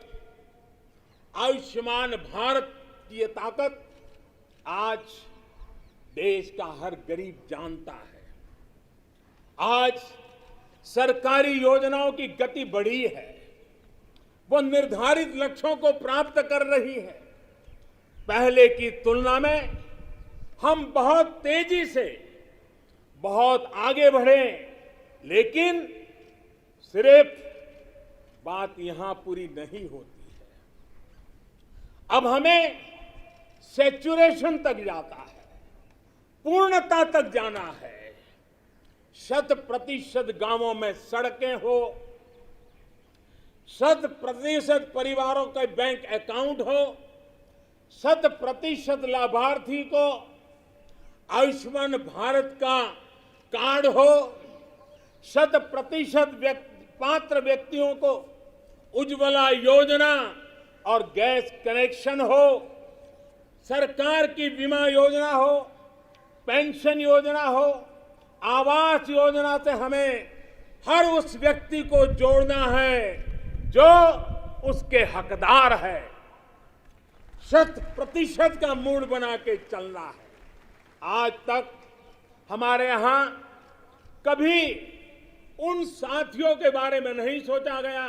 आयुष्मान भारत की ये ताकत आज देश का हर गरीब जानता है। आज सरकारी योजनाओं की गति बढ़ी है, वो निर्धारित लक्ष्यों को प्राप्त कर रही है। पहले की तुलना में हम बहुत तेजी से बहुत आगे बढ़े, लेकिन सिर्फ बात यहां पूरी नहीं होती है। अब हमें सैचुरेशन तक जाता है, पूर्णता तक जाना है। 100% गांवों में सड़कें हो, 100% परिवारों के बैंक अकाउंट हो, 100% लाभार्थी को आयुष्मान भारत का कार्ड हो, 100% पात्र व्यक्तियों को उज्ज्वला योजना और गैस कनेक्शन हो, सरकार की बीमा योजना हो, पेंशन योजना हो, आवास योजना से हमें हर उस व्यक्ति को जोड़ना है जो उसके हकदार है। 100% का मूड बना के चलना है। आज तक हमारे यहां कभी उन साथियों के बारे में नहीं सोचा गया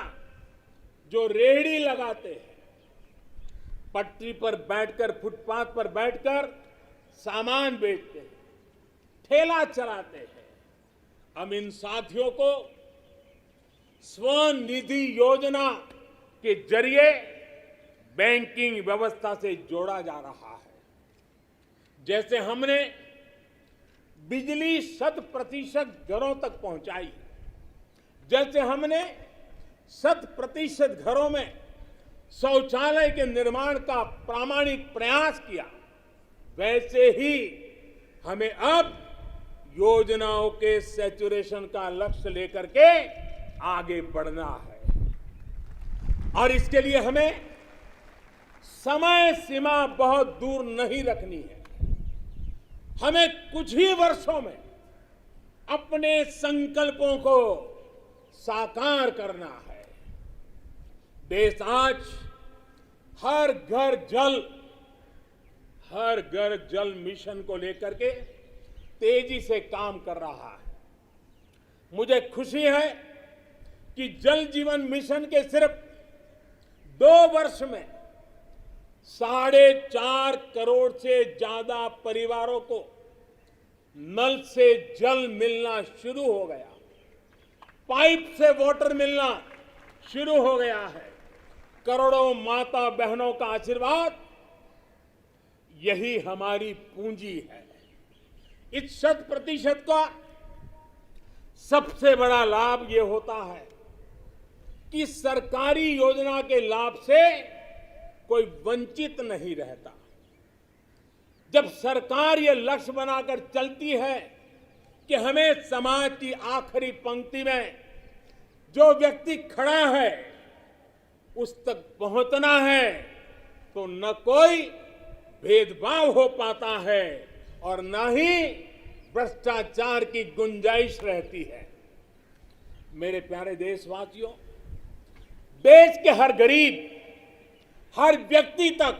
जो रेहड़ी लगाते हैं, पटरी पर बैठकर, फुटपाथ पर बैठकर सामान बेचते हैं, ठेला चलाते हैं। हम इन साथियों को स्वनिधि योजना के जरिए बैंकिंग व्यवस्था से जोड़ा जा रहा है। जैसे हमने बिजली 100% घरों तक पहुंचाई, जैसे हमने 100% घरों में शौचालय के निर्माण का प्रामाणिक प्रयास किया, वैसे ही हमें अब योजनाओं के सैचुरेशन का लक्ष्य लेकर के आगे बढ़ना है। और इसके लिए हमें समय सीमा बहुत दूर नहीं रखनी है। हमें कुछ ही वर्षों में अपने संकल्पों को साकार करना है। देश आज हर घर जल मिशन को लेकर के तेजी से काम कर रहा है। मुझे खुशी है कि जल जीवन मिशन के सिर्फ 2 वर्ष में 4.5 करोड़ से ज्यादा परिवारों को नल से जल मिलना शुरू हो गया, पाइप से वाटर मिलना शुरू हो गया है। करोड़ों माता बहनों का आशीर्वाद, यही हमारी पूंजी है। इस 100% का सबसे बड़ा लाभ ये होता है कि सरकारी योजना के लाभ से कोई वंचित नहीं रहता। जब सरकार ये लक्ष्य बनाकर चलती है कि हमें समाज की आखिरी पंक्ति में जो व्यक्ति खड़ा है उस तक पहुंचना है, तो न कोई भेदभाव हो पाता है और न ही भ्रष्टाचार की गुंजाइश रहती है। मेरे प्यारे देशवासियों, देश के हर गरीब, हर व्यक्ति तक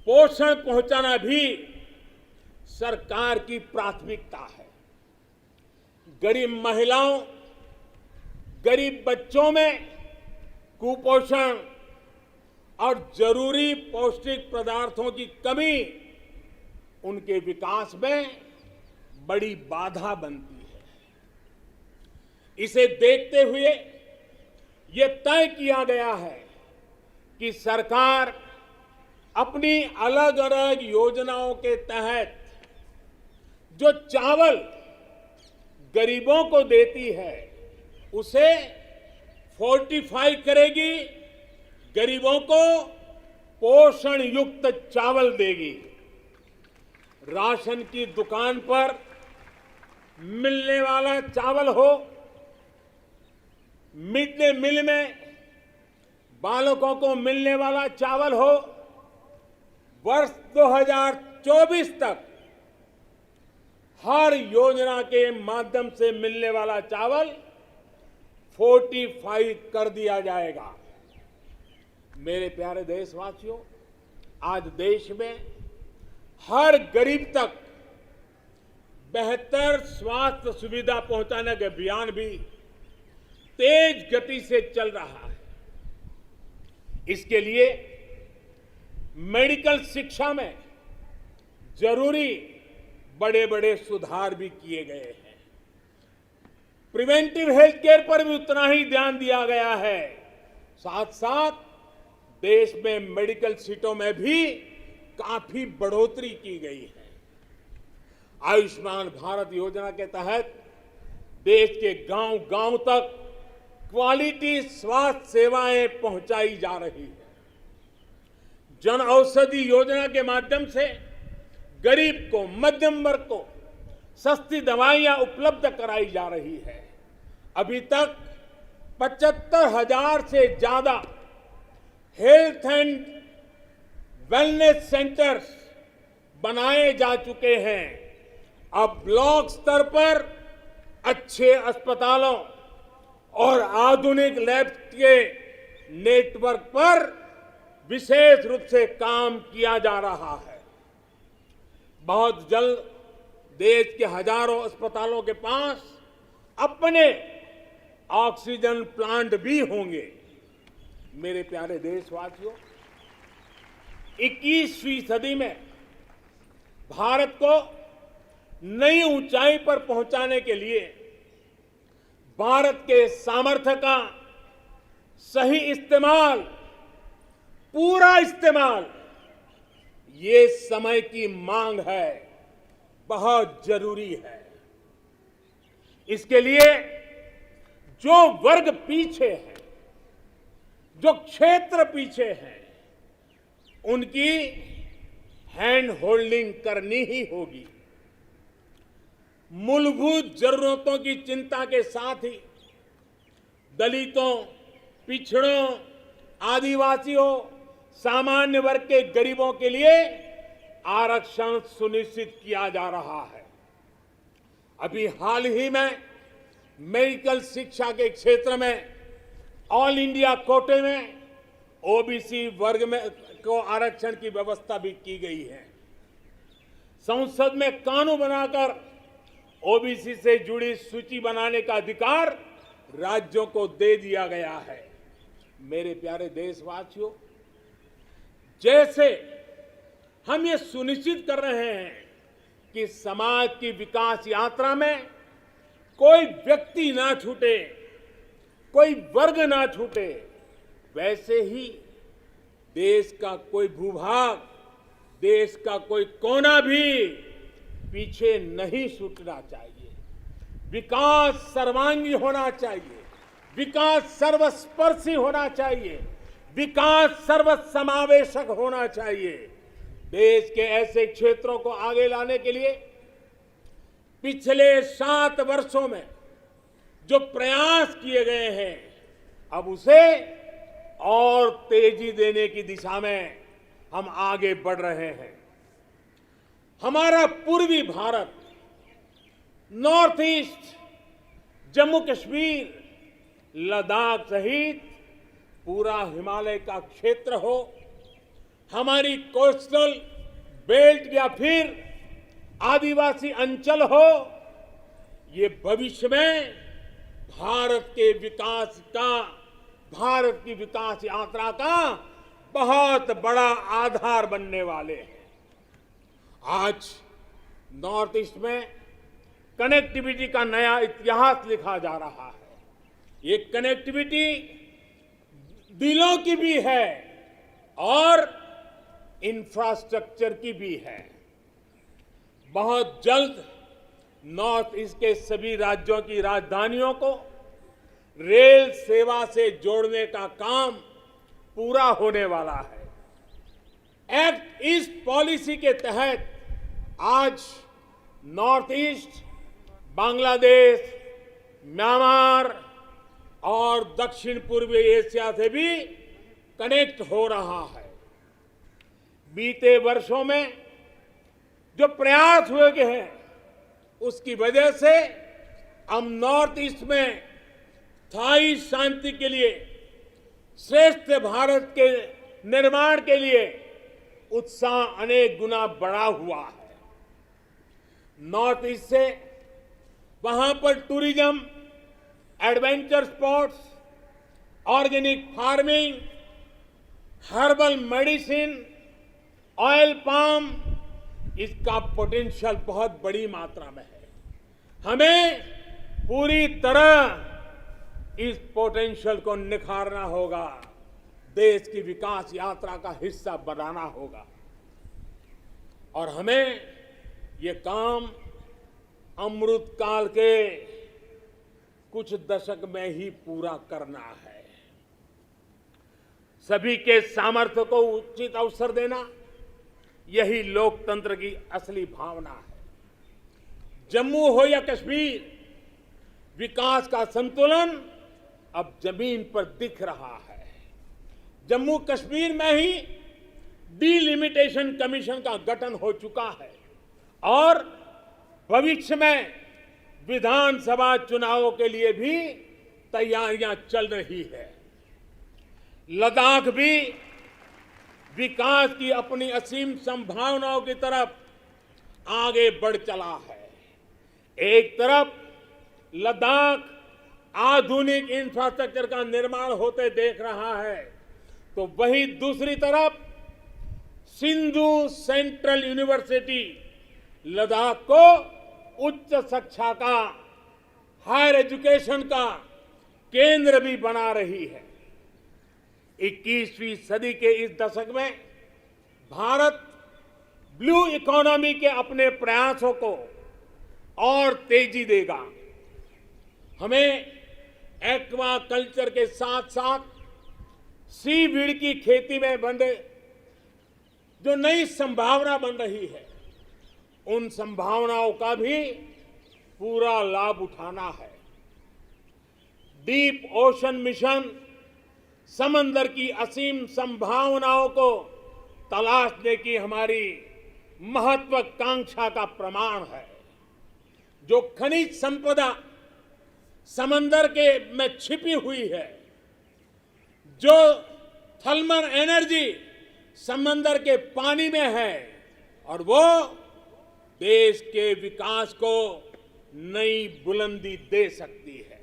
पोषण पहुंचाना भी सरकार की प्राथमिकता है। गरीब महिलाओं, गरीब बच्चों में कुपोषण और जरूरी पौष्टिक पदार्थों की कमी उनके विकास में बड़ी बाधा बनती है। इसे देखते हुए ये तय किया गया है कि सरकार अपनी अलग अलग योजनाओं के तहत जो चावल गरीबों को देती है उसे फोर्टिफाई करेगी, गरीबों को पोषण युक्त चावल देगी। राशन की दुकान पर मिलने वाला चावल हो, मिड डे मील में बालकों को मिलने वाला चावल हो, वर्ष 2024 तक हर योजना के माध्यम से मिलने वाला चावल फोर्टिफाई कर दिया जाएगा। मेरे प्यारे देशवासियों, आज देश में हर गरीब तक बेहतर स्वास्थ्य सुविधा पहुंचाने का अभियान भी तेज गति से चल रहा है। इसके लिए मेडिकल शिक्षा में जरूरी बड़े बड़े सुधार भी किए गए हैं। प्रिवेंटिव हेल्थ केयर पर भी उतना ही ध्यान दिया गया है। साथ साथ देश में मेडिकल सीटों में भी काफी बढ़ोतरी की गई है। आयुष्मान भारत योजना के तहत देश के गांव-गांव तक क्वालिटी स्वास्थ्य सेवाएं पहुंचाई जा रही है। जन औषधि योजना के माध्यम से गरीब को, मध्यम वर्ग को सस्ती दवाइयां उपलब्ध कराई जा रही है। अभी तक 75,000 से ज्यादा हेल्थ एंड वेलनेस सेंटर्स बनाए जा चुके हैं। अब ब्लॉक स्तर पर अच्छे अस्पतालों और आधुनिक लैब के नेटवर्क पर विशेष रूप से काम किया जा रहा है। बहुत जल्द देश के हजारों अस्पतालों के पास अपने ऑक्सीजन प्लांट भी होंगे। मेरे प्यारे देशवासियों, 21वीं सदी में भारत को नई ऊंचाई पर पहुंचाने के लिए भारत के सामर्थ्य का सही इस्तेमाल, पूरा इस्तेमाल, ये समय की मांग है, बहुत जरूरी है। इसके लिए जो वर्ग पीछे है, जो क्षेत्र पीछे है, उनकी हैंड होल्डिंग करनी ही होगी। मूलभूत जरूरतों की चिंता के साथ ही दलितों, पिछड़ों, आदिवासियों, सामान्य वर्ग के गरीबों के लिए आरक्षण सुनिश्चित किया जा रहा है। अभी हाल ही में मेडिकल शिक्षा के क्षेत्र में ऑल इंडिया कोटे में ओबीसी वर्ग में को आरक्षण की व्यवस्था भी की गई है। संसद में कानून बनाकर ओबीसी से जुड़ी सूची बनाने का अधिकार राज्यों को दे दिया गया है। मेरे प्यारे देशवासियों, जैसे हम ये सुनिश्चित कर रहे हैं कि समाज की विकास यात्रा में कोई व्यक्ति ना छूटे, कोई वर्ग ना छूटे, वैसे ही देश का कोई भूभाग, देश का कोई कोना भी पीछे नहीं छूटना चाहिए। विकास सर्वांगी होना चाहिए, विकास सर्वस्पर्शी होना चाहिए, विकास सर्वसमावेशक होना चाहिए। देश के ऐसे क्षेत्रों को आगे लाने के लिए पिछले 7 वर्षों में जो प्रयास किए गए हैं, अब उसे और तेजी देने की दिशा में हम आगे बढ़ रहे हैं। हमारा पूर्वी भारत, नॉर्थ ईस्ट, जम्मू कश्मीर, लद्दाख सहित पूरा हिमालय का क्षेत्र हो, हमारी कोस्टल बेल्ट या फिर आदिवासी अंचल हो, ये भविष्य में भारत के विकास का, भारत की विकास यात्रा का बहुत बड़ा आधार बनने वाले हैं। आज नॉर्थ ईस्ट में कनेक्टिविटी का नया इतिहास लिखा जा रहा है। ये कनेक्टिविटी दिलों की भी है और इंफ्रास्ट्रक्चर की भी है। बहुत जल्द नॉर्थ ईस्ट के सभी राज्यों की राजधानियों को रेल सेवा से जोड़ने का काम पूरा होने वाला है। एक्ट ईस्ट पॉलिसी के तहत आज नॉर्थ ईस्ट बांग्लादेश, म्यांमार और दक्षिण पूर्वी एशिया से भी कनेक्ट हो रहा है। बीते वर्षों में जो प्रयास हुए हैं, उसकी वजह से हम नॉर्थ ईस्ट में स्थायी शांति के लिए, श्रेष्ठ भारत के निर्माण के लिए उत्साह अनेक गुना बढ़ा हुआ है। नॉर्थ ईस्ट से वहां पर tourism, adventure sports, organic farming, herbal medicine, oil palm, इसका पोटेंशियल बहुत बड़ी मात्रा में है। हमें पूरी तरह इस पोटेंशियल को निखारना होगा, देश की विकास यात्रा का हिस्सा बनाना होगा और हमें ये काम अमृत काल के कुछ दशक में ही पूरा करना है। सभी के सामर्थ्य को उचित अवसर देना, यही लोकतंत्र की असली भावना है। जम्मू हो या कश्मीर, विकास का संतुलन अब जमीन पर दिख रहा है। जम्मू कश्मीर में ही डिलिमिटेशन कमीशन का गठन हो चुका है और भविष्य में विधानसभा चुनावों के लिए भी तैयारियां चल रही है। लद्दाख भी विकास की अपनी असीम संभावनाओं की तरफ आगे बढ़ चला है। एक तरफ लद्दाख आधुनिक इंफ्रास्ट्रक्चर का निर्माण होते देख रहा है, तो वहीं दूसरी तरफ सिंधु सेंट्रल यूनिवर्सिटी लद्दाख को उच्च शिक्षा का, हायर एजुकेशन का केंद्र भी बना रही है। 21वीं सदी के इस दशक में भारत ब्लू इकोनॉमी के अपने प्रयासों को और तेजी देगा। हमें एक्वा कल्चर के साथ साथ सीवीड की खेती में बने जो नई संभावना बन रही है, उन संभावनाओं का भी पूरा लाभ उठाना है। डीप ओशन मिशन समंदर की असीम संभावनाओं को तलाशने की हमारी महत्वाकांक्षा का प्रमाण है। जो खनिज संपदा समंदर के में छिपी हुई है, जो थर्मल एनर्जी समंदर के पानी में है, और वो देश के विकास को नई बुलंदी दे सकती है।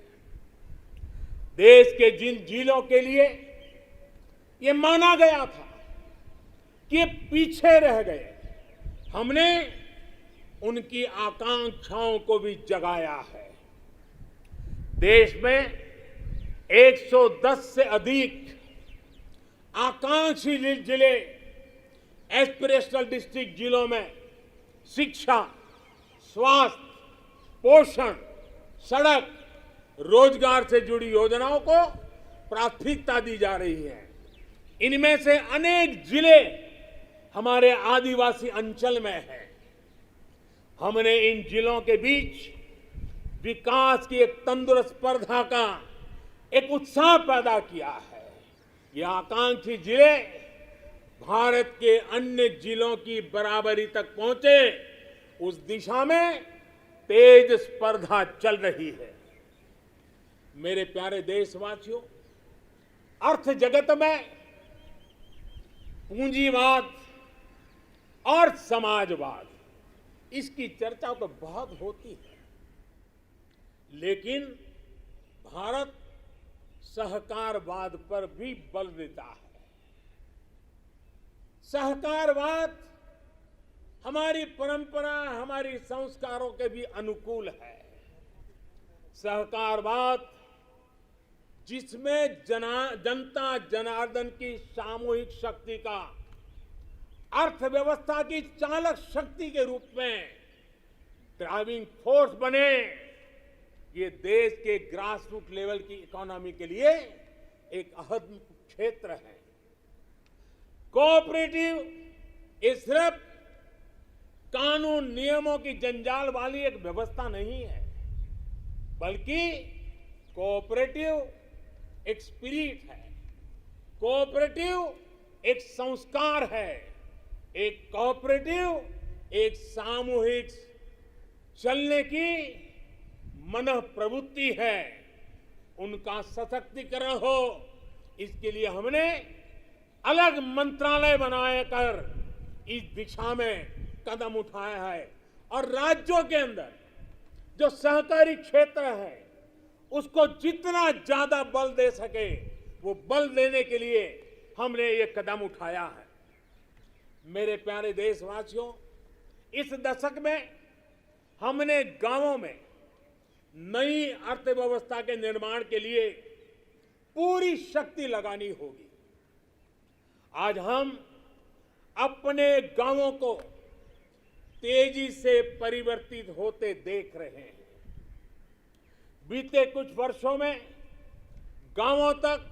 देश के जिन जिलों के लिए ये माना गया था कि ये पीछे रह गए, हमने उनकी आकांक्षाओं को भी जगाया है। देश में 110 से अधिक आकांक्षी जिले, एस्पिरेशनल डिस्ट्रिक्ट जिलों में शिक्षा, स्वास्थ्य, पोषण, सड़क, रोजगार से जुड़ी योजनाओं को प्राथमिकता दी जा रही है। इनमें से अनेक जिले हमारे आदिवासी अंचल में हैं। हमने इन जिलों के बीच विकास की एक तंदुरुस्त स्पर्धा का एक उत्साह पैदा किया है। ये आकांक्षी जिले भारत के अन्य जिलों की बराबरी तक पहुंचे, उस दिशा में तेज स्पर्धा चल रही है। मेरे प्यारे देशवासियों, अर्थ जगत में पूंजीवाद और समाजवाद, इसकी चर्चा तो बहुत होती है, लेकिन भारत सहकारवाद पर भी बल देता है। सहकारवाद हमारी परंपरा, हमारी संस्कारों के भी अनुकूल है। सहकारवाद जिसमें जनता जनार्दन की सामूहिक शक्ति का अर्थव्यवस्था की चालक शक्ति के रूप में ड्राइविंग फोर्स बने, ये देश के ग्रास रूट लेवल की इकोनॉमी के लिए एक अहम क्षेत्र है। कोऑपरेटिव ये सिर्फ कानून नियमों की जंजाल वाली एक व्यवस्था नहीं है, बल्कि कोऑपरेटिव एक स्पिरिट है, कोऑपरेटिव एक संस्कार है, एक कोऑपरेटिव एक सामूहिक चलने की मन प्रवृत्ति है। उनका सशक्तिकरण हो, इसके लिए हमने अलग मंत्रालय बनाए कर इस दिशा में कदम उठाया है और राज्यों के अंदर जो सहकारी क्षेत्र है उसको जितना ज्यादा बल दे सके वो बल देने के लिए हमने ये कदम उठाया है। मेरे प्यारे देशवासियों, इस दशक में हमने गांवों में नई अर्थव्यवस्था के निर्माण के लिए पूरी शक्ति लगानी होगी। आज हम अपने गांवों को तेजी से परिवर्तित होते देख रहे हैं। बीते कुछ वर्षों में गांवों तक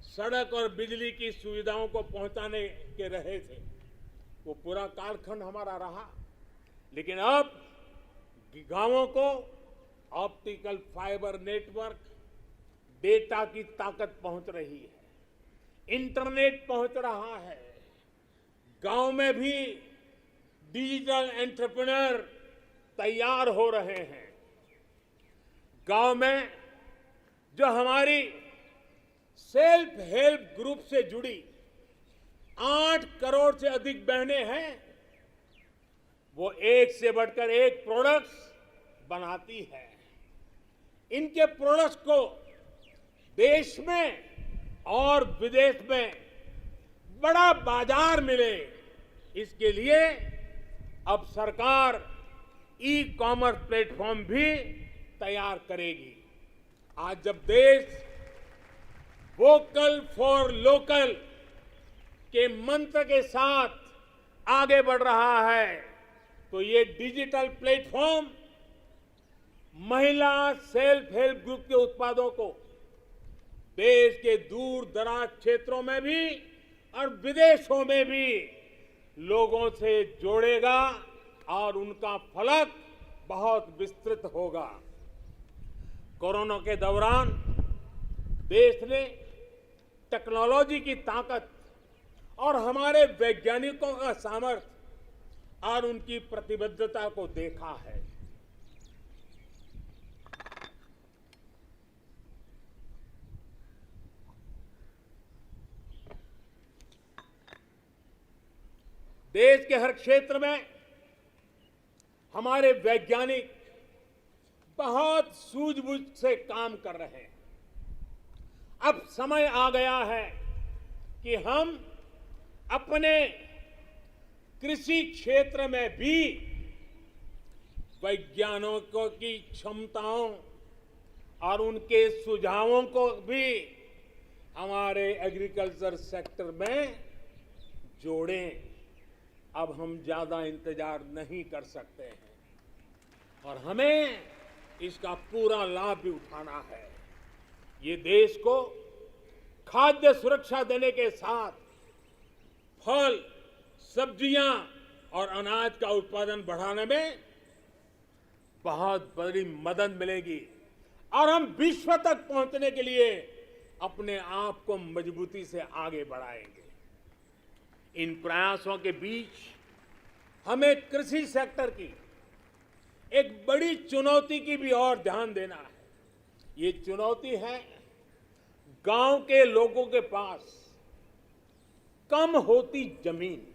सड़क और बिजली की सुविधाओं को पहुंचाने के रहे थे, वो पूरा कालखंड हमारा रहा। लेकिन अब गांवों को ऑप्टिकल फाइबर नेटवर्क, डेटा की ताकत पहुंच रही है, इंटरनेट पहुंच रहा है। गांव में भी डिजिटल एंटरप्रेन्योर तैयार हो रहे हैं। गांव में जो हमारी सेल्फ हेल्प ग्रुप से जुड़ी 8 करोड़ से अधिक बहनें हैं, वो एक से बढ़कर एक प्रोडक्ट्स बनाती है। इनके प्रोडक्ट्स को देश में और विदेश में बड़ा बाजार मिले, इसके लिए अब सरकार ई कॉमर्स प्लेटफॉर्म भी तैयार करेगी। आज जब देश वोकल फॉर लोकल के मंत्र के साथ आगे बढ़ रहा है, तो ये डिजिटल प्लेटफॉर्म महिला सेल्फ हेल्प ग्रुप के उत्पादों को देश के दूर दराज क्षेत्रों में भी और विदेशों में भी लोगों से जोड़ेगा और उनका फलक बहुत विस्तृत होगा। कोरोना के दौरान देश ने टेक्नोलॉजी की ताकत और हमारे वैज्ञानिकों का सामर्थ्य और उनकी प्रतिबद्धता को देखा है। देश के हर क्षेत्र में हमारे वैज्ञानिक बहुत सूझबूझ से काम कर रहे हैं। अब समय आ गया है कि हम अपने कृषि क्षेत्र में भी वैज्ञानिकों की क्षमताओं और उनके सुझावों को भी हमारे एग्रीकल्चर सेक्टर में जोड़ें। अब हम ज्यादा इंतजार नहीं कर सकते हैं और हमें इसका पूरा लाभ भी उठाना है। ये देश को खाद्य सुरक्षा देने के साथ फल, सब्जियां और अनाज का उत्पादन बढ़ाने में बहुत बड़ी मदद मिलेगी और हम विश्व तक पहुंचने के लिए अपने आप को मजबूती से आगे बढ़ाएंगे। इन प्रयासों के बीच हमें कृषि सेक्टर की एक बड़ी चुनौती की भी और ध्यान देना है। ये चुनौती है गांव के लोगों के पास कम होती जमीन।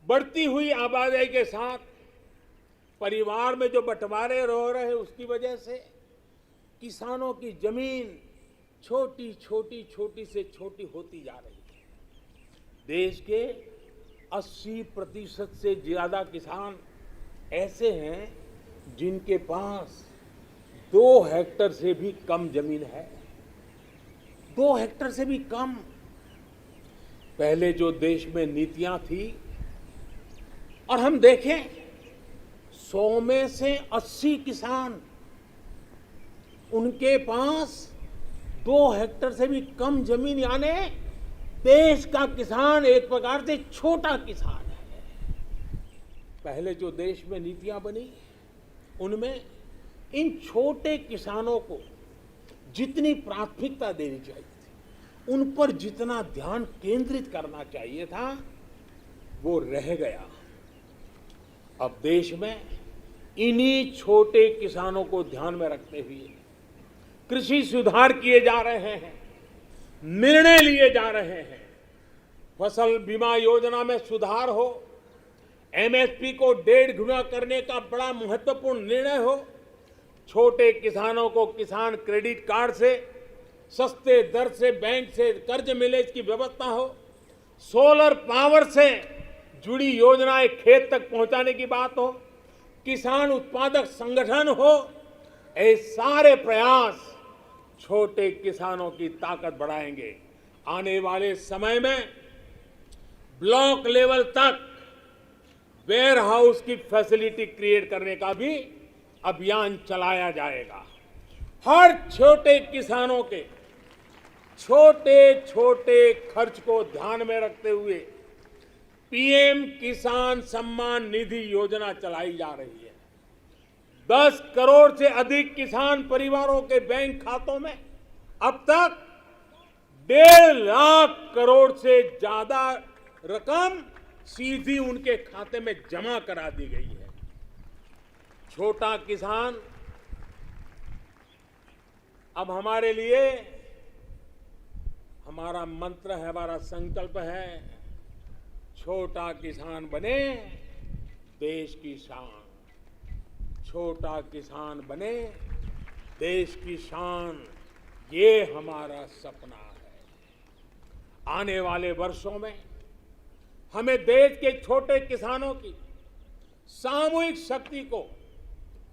बढ़ती हुई आबादी के साथ परिवार में जो बंटवारे हो रहे हैं उसकी वजह से किसानों की जमीन छोटी से छोटी होती जा रही है। देश के 80% से ज्यादा किसान ऐसे हैं जिनके पास 2 हेक्टेयर से भी कम जमीन है। 2 हेक्टेयर से भी कम। पहले जो देश में नीतियां थी और हम देखें 100 में से 80 किसान उनके पास 2 हेक्टेयर से भी कम जमीन, यानी देश का किसान एक प्रकार से छोटा किसान है। पहले जो देश में नीतियां बनी उनमें इन छोटे किसानों को जितनी प्राथमिकता देनी चाहिए थी, उन पर जितना ध्यान केंद्रित करना चाहिए था, वो रह गया। अब देश में इन्हीं छोटे किसानों को ध्यान में रखते हुए कृषि सुधार किए जा रहे हैं, निर्णय लिए जा रहे हैं। फसल बीमा योजना में सुधार हो, एमएसपी को 1.5 गुना करने का बड़ा महत्वपूर्ण निर्णय हो, छोटे किसानों को किसान क्रेडिट कार्ड से सस्ते दर से बैंक से कर्ज मिले इसकी व्यवस्था हो, सोलर पावर से जुड़ी योजनाएं खेत तक पहुंचाने की बात हो, किसान उत्पादक संगठन हो, ये सारे प्रयास छोटे किसानों की ताकत बढ़ाएंगे। आने वाले समय में ब्लॉक लेवल तक वेयर हाउस की फैसिलिटी क्रिएट करने का भी अभियान चलाया जाएगा। हर छोटे किसानों के छोटे छोटे खर्च को ध्यान में रखते हुए पीएम किसान सम्मान निधि योजना चलाई जा रही है। 10 करोड़ से अधिक किसान परिवारों के बैंक खातों में अब तक 1.5 लाख करोड़ से ज्यादा रकम सीधी उनके खाते में जमा करा दी गई है। छोटा किसान अब हमारे लिए, हमारा मंत्र है, हमारा संकल्प है, छोटा किसान बने देश की शान। छोटा किसान बने देश की शान, ये हमारा सपना है। आने वाले वर्षों में हमें देश के छोटे किसानों की सामूहिक शक्ति को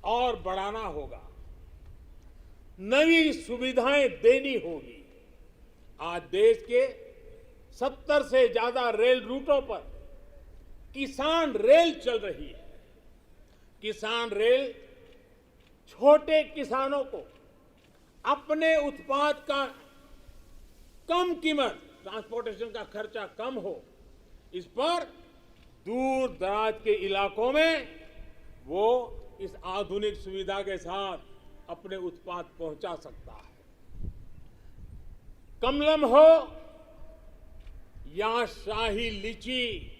और बढ़ाना होगा, नई सुविधाएं देनी होगी। आज देश के 70 से ज्यादा रेल रूटों पर किसान रेल चल रही है। किसान रेल छोटे किसानों को अपने उत्पाद का कम कीमत, ट्रांसपोर्टेशन का खर्चा कम हो, इस पर दूर दराज के इलाकों में वो इस आधुनिक सुविधा के साथ अपने उत्पाद पहुंचा सकता है। कमलम हो या शाही लीची,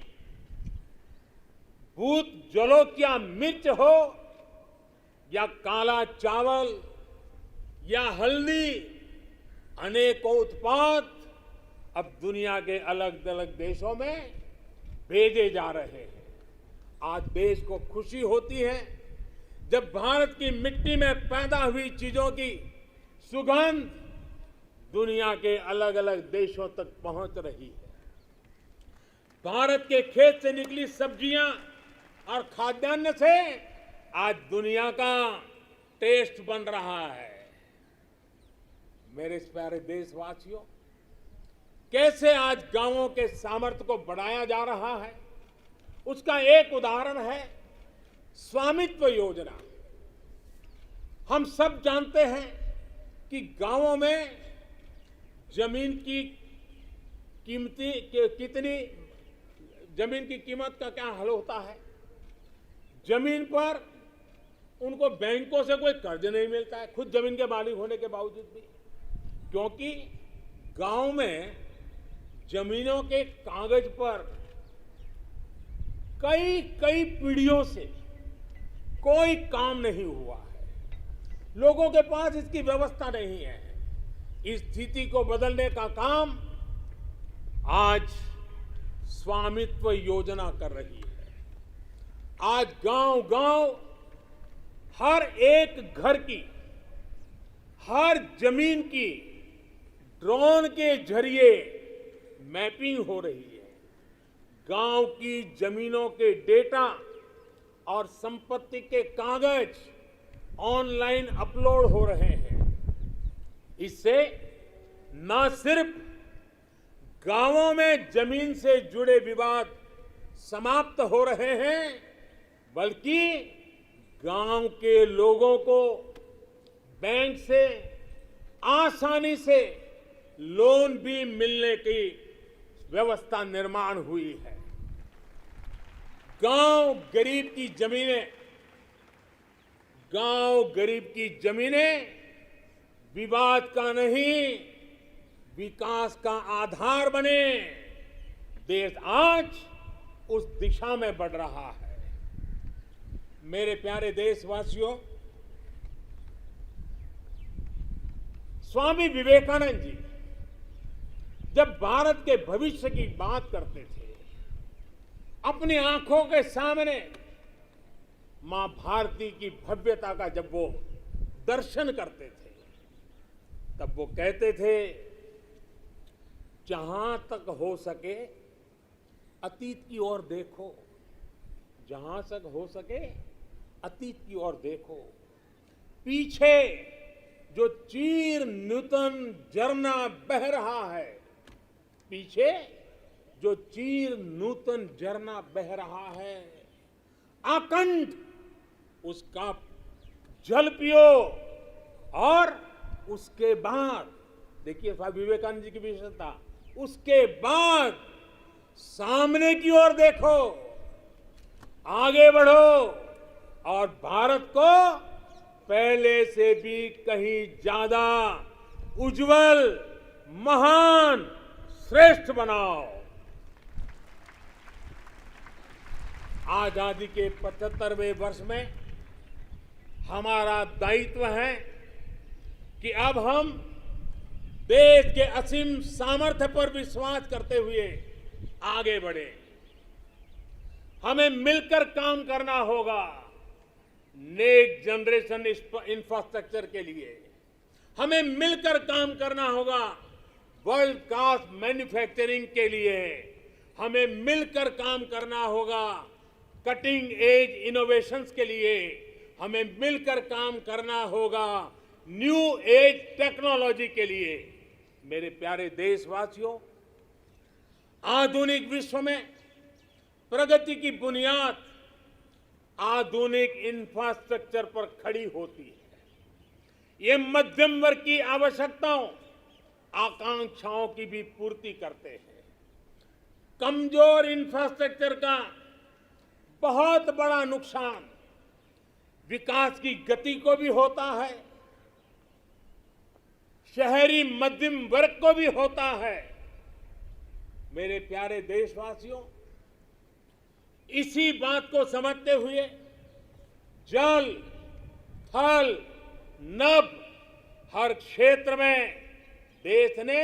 भूत जलोकिया मिर्च हो या काला चावल या हल्दी, अनेकों उत्पाद अब दुनिया के अलग अलग देशों में भेजे जा रहे हैं। आज देश को खुशी होती है जब भारत की मिट्टी में पैदा हुई चीजों की सुगंध दुनिया के अलग अलग देशों तक पहुंच रही है। भारत के खेत से निकली सब्जियां और खाद्यान्न से आज दुनिया का टेस्ट बन रहा है। मेरे प्यारे देशवासियों, कैसे आज गांवों के सामर्थ्य को बढ़ाया जा रहा है, उसका एक उदाहरण है स्वामित्व योजना। हम सब जानते हैं कि गांवों में जमीन की कीमत का क्या हल होता है। जमीन पर उनको बैंकों से कोई कर्ज नहीं मिलता है, खुद जमीन के मालिक होने के बावजूद भी, क्योंकि गांव में जमीनों के कागज पर कई पीढ़ियों से कोई काम नहीं हुआ है। लोगों के पास इसकी व्यवस्था नहीं है। इस स्थिति को बदलने का काम आज स्वामित्व योजना कर रही है। आज गांव-गांव हर एक घर की, हर जमीन की ड्रोन के जरिए मैपिंग हो रही है। गांव की जमीनों के डेटा और संपत्ति के कागज ऑनलाइन अपलोड हो रहे हैं। इससे न सिर्फ गांवों में जमीन से जुड़े विवाद समाप्त हो रहे हैं, बल्कि गांव के लोगों को बैंक से आसानी से लोन भी मिलने की व्यवस्था निर्माण हुई है। गांव गरीब की जमीनें विवाद का नहीं, विकास का आधार बने। देश आज उस दिशा में बढ़ रहा है। मेरे प्यारे देशवासियों, स्वामी विवेकानंद जी जब भारत के भविष्य की बात करते थे अपनी आंखों के सामने मां भारती की भव्यता का जब वो दर्शन करते थे, तब वो कहते थे, जहां तक हो सके अतीत की ओर देखो, जहां तक हो सके अतीत की ओर देखो। पीछे जो चीर नूतन झरना बह रहा है, पीछे जो चीर नूतन झरना बह रहा है, आकंठ उसका जल पियो। और उसके बाद देखिए स्वामी विवेकानंद जी की विशेषता, उसके बाद सामने की ओर देखो, आगे बढ़ो और भारत को पहले से भी कहीं ज्यादा उज्जवल, महान, श्रेष्ठ बनाओ। आजादी के 75वें वर्ष में हमारा दायित्व है कि अब हम देश के असीम सामर्थ्य पर विश्वास करते हुए आगे बढ़े। हमें मिलकर काम करना होगा नेक्स्ट जनरेशन इंफ्रास्ट्रक्चर के लिए। हमें मिलकर काम करना होगा वर्ल्ड क्लास मैन्युफैक्चरिंग के लिए। हमें मिलकर काम करना होगा कटिंग एज इनोवेशंस के लिए। हमें मिलकर काम करना होगा न्यू एज टेक्नोलॉजी के लिए। मेरे प्यारे देशवासियों, आधुनिक विश्व में प्रगति की बुनियाद आधुनिक इंफ्रास्ट्रक्चर पर खड़ी होती है। ये मध्यम वर्ग की आवश्यकताओं, आकांक्षाओं की भी पूर्ति करते हैं। कमजोर इंफ्रास्ट्रक्चर का बहुत बड़ा नुकसान विकास की गति को भी होता है, शहरी मध्यम वर्ग को भी होता है। मेरे प्यारे देशवासियों, इसी बात को समझते हुए जल, थल, नभ हर क्षेत्र में देश ने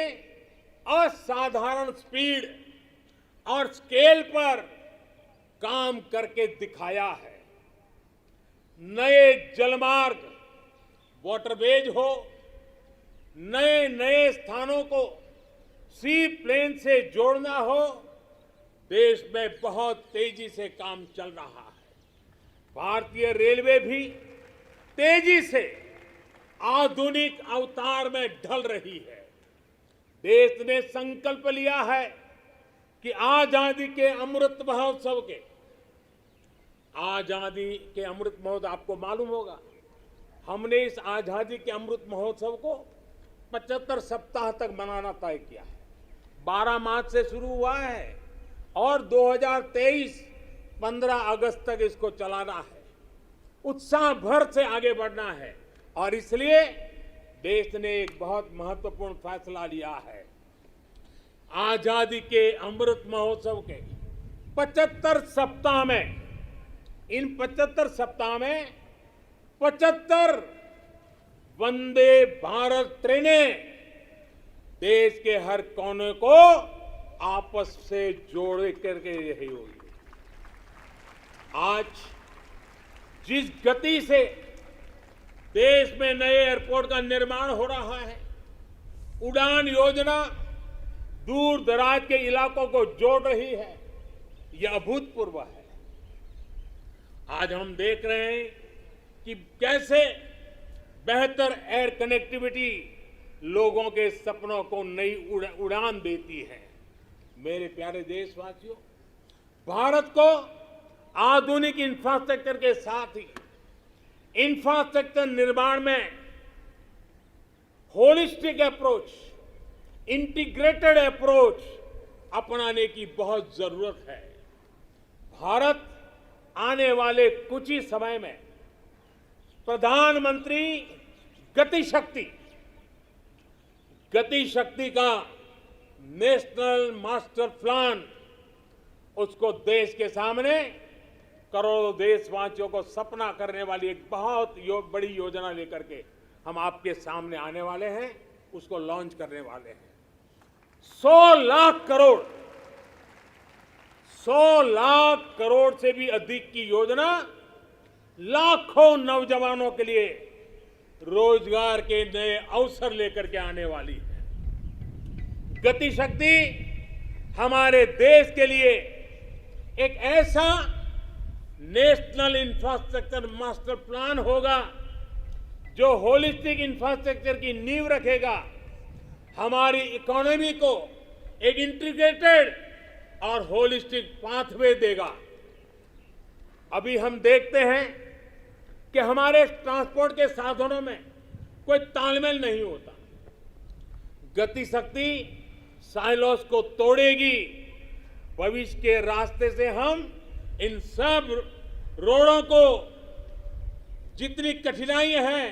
असाधारण स्पीड और स्केल पर काम करके दिखाया है। नए जलमार्ग, वाटरवेज हो, नए नए स्थानों को सी प्लेन से जोड़ना हो, देश में बहुत तेजी से काम चल रहा है। भारतीय रेलवे भी तेजी से आधुनिक अवतार में ढल रही है। देश ने संकल्प लिया है कि आजादी के अमृत महोत्सव आपको मालूम होगा, हमने इस आजादी के अमृत महोत्सव को 75 सप्ताह तक मनाना तय किया है। 12 मार्च से शुरू हुआ है और 2023 15 अगस्त तक इसको चलाना है। उत्साह भर से आगे बढ़ना है और इसलिए देश ने एक बहुत महत्वपूर्ण फैसला लिया है। आजादी के अमृत महोत्सव के 75 सप्ताह में, इन 75 सप्ताह में 75 वंदे भारत ट्रेनें देश के हर कोने को आपस से जोड़ करके रही होगी। आज जिस गति से देश में नए एयरपोर्ट का निर्माण हो रहा है, उड़ान योजना दूर दराज के इलाकों को जोड़ रही है, यह अभूतपूर्व है। आज हम देख रहे हैं कि कैसे बेहतर एयर कनेक्टिविटी लोगों के सपनों को नई उड़ान देती है। मेरे प्यारे देशवासियों, भारत को आधुनिक इंफ्रास्ट्रक्चर के साथ ही इंफ्रास्ट्रक्चर निर्माण में होलिस्टिक अप्रोच, इंटीग्रेटेड अप्रोच अपनाने की बहुत जरूरत है। भारत आने वाले कुछ ही समय में प्रधानमंत्री गति शक्ति का नेशनल मास्टर प्लान, उसको देश के सामने करोड़ों देशवासियों को सपना करने वाली एक बहुत बड़ी योजना लेकर के हम आपके सामने आने वाले हैं, उसको लॉन्च करने वाले हैं। 100 लाख 100 लाख करोड़ से भी अधिक की योजना लाखों नौजवानों के लिए रोजगार के नए अवसर लेकर के आने वाली है। गति शक्ति हमारे देश के लिए एक ऐसा नेशनल इंफ्रास्ट्रक्चर मास्टर प्लान होगा जो होलिस्टिक इंफ्रास्ट्रक्चर की नींव रखेगा, हमारी इकोनॉमी को एक इंटीग्रेटेड और होलिस्टिक पाथवे देगा। अभी हम देखते हैं कि हमारे ट्रांसपोर्ट के साधनों में कोई तालमेल नहीं होता। गति शक्ति साइलोस को तोड़ेगी। भविष्य के रास्ते से हम इन सब रोडों को जितनी कठिनाइयां हैं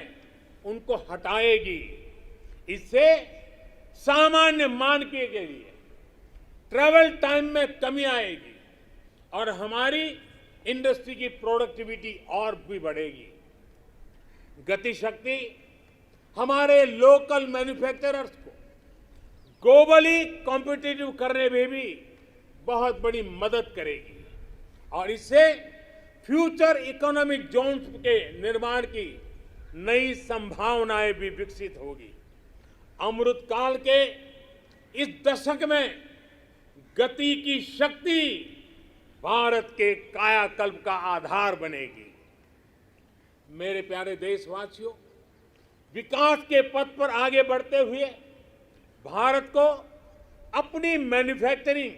उनको हटाएगी। इससे सामान्य मानकीय के लिए ट्रैवल टाइम में कमी आएगी और हमारी इंडस्ट्री की प्रोडक्टिविटी और भी बढ़ेगी। गति शक्ति हमारे लोकल मैन्युफैक्चरर्स को ग्लोबली कॉम्पिटिटिव करने में भी बहुत बड़ी मदद करेगी और इससे फ्यूचर इकोनॉमिक जोन्स के निर्माण की नई संभावनाएं भी विकसित होगी। अमृत काल के इस दशक में गति की शक्ति भारत के कायाकल्प का आधार बनेगी। मेरे प्यारे देशवासियों, विकास के पथ पर आगे बढ़ते हुए भारत को अपनी मैन्युफैक्चरिंग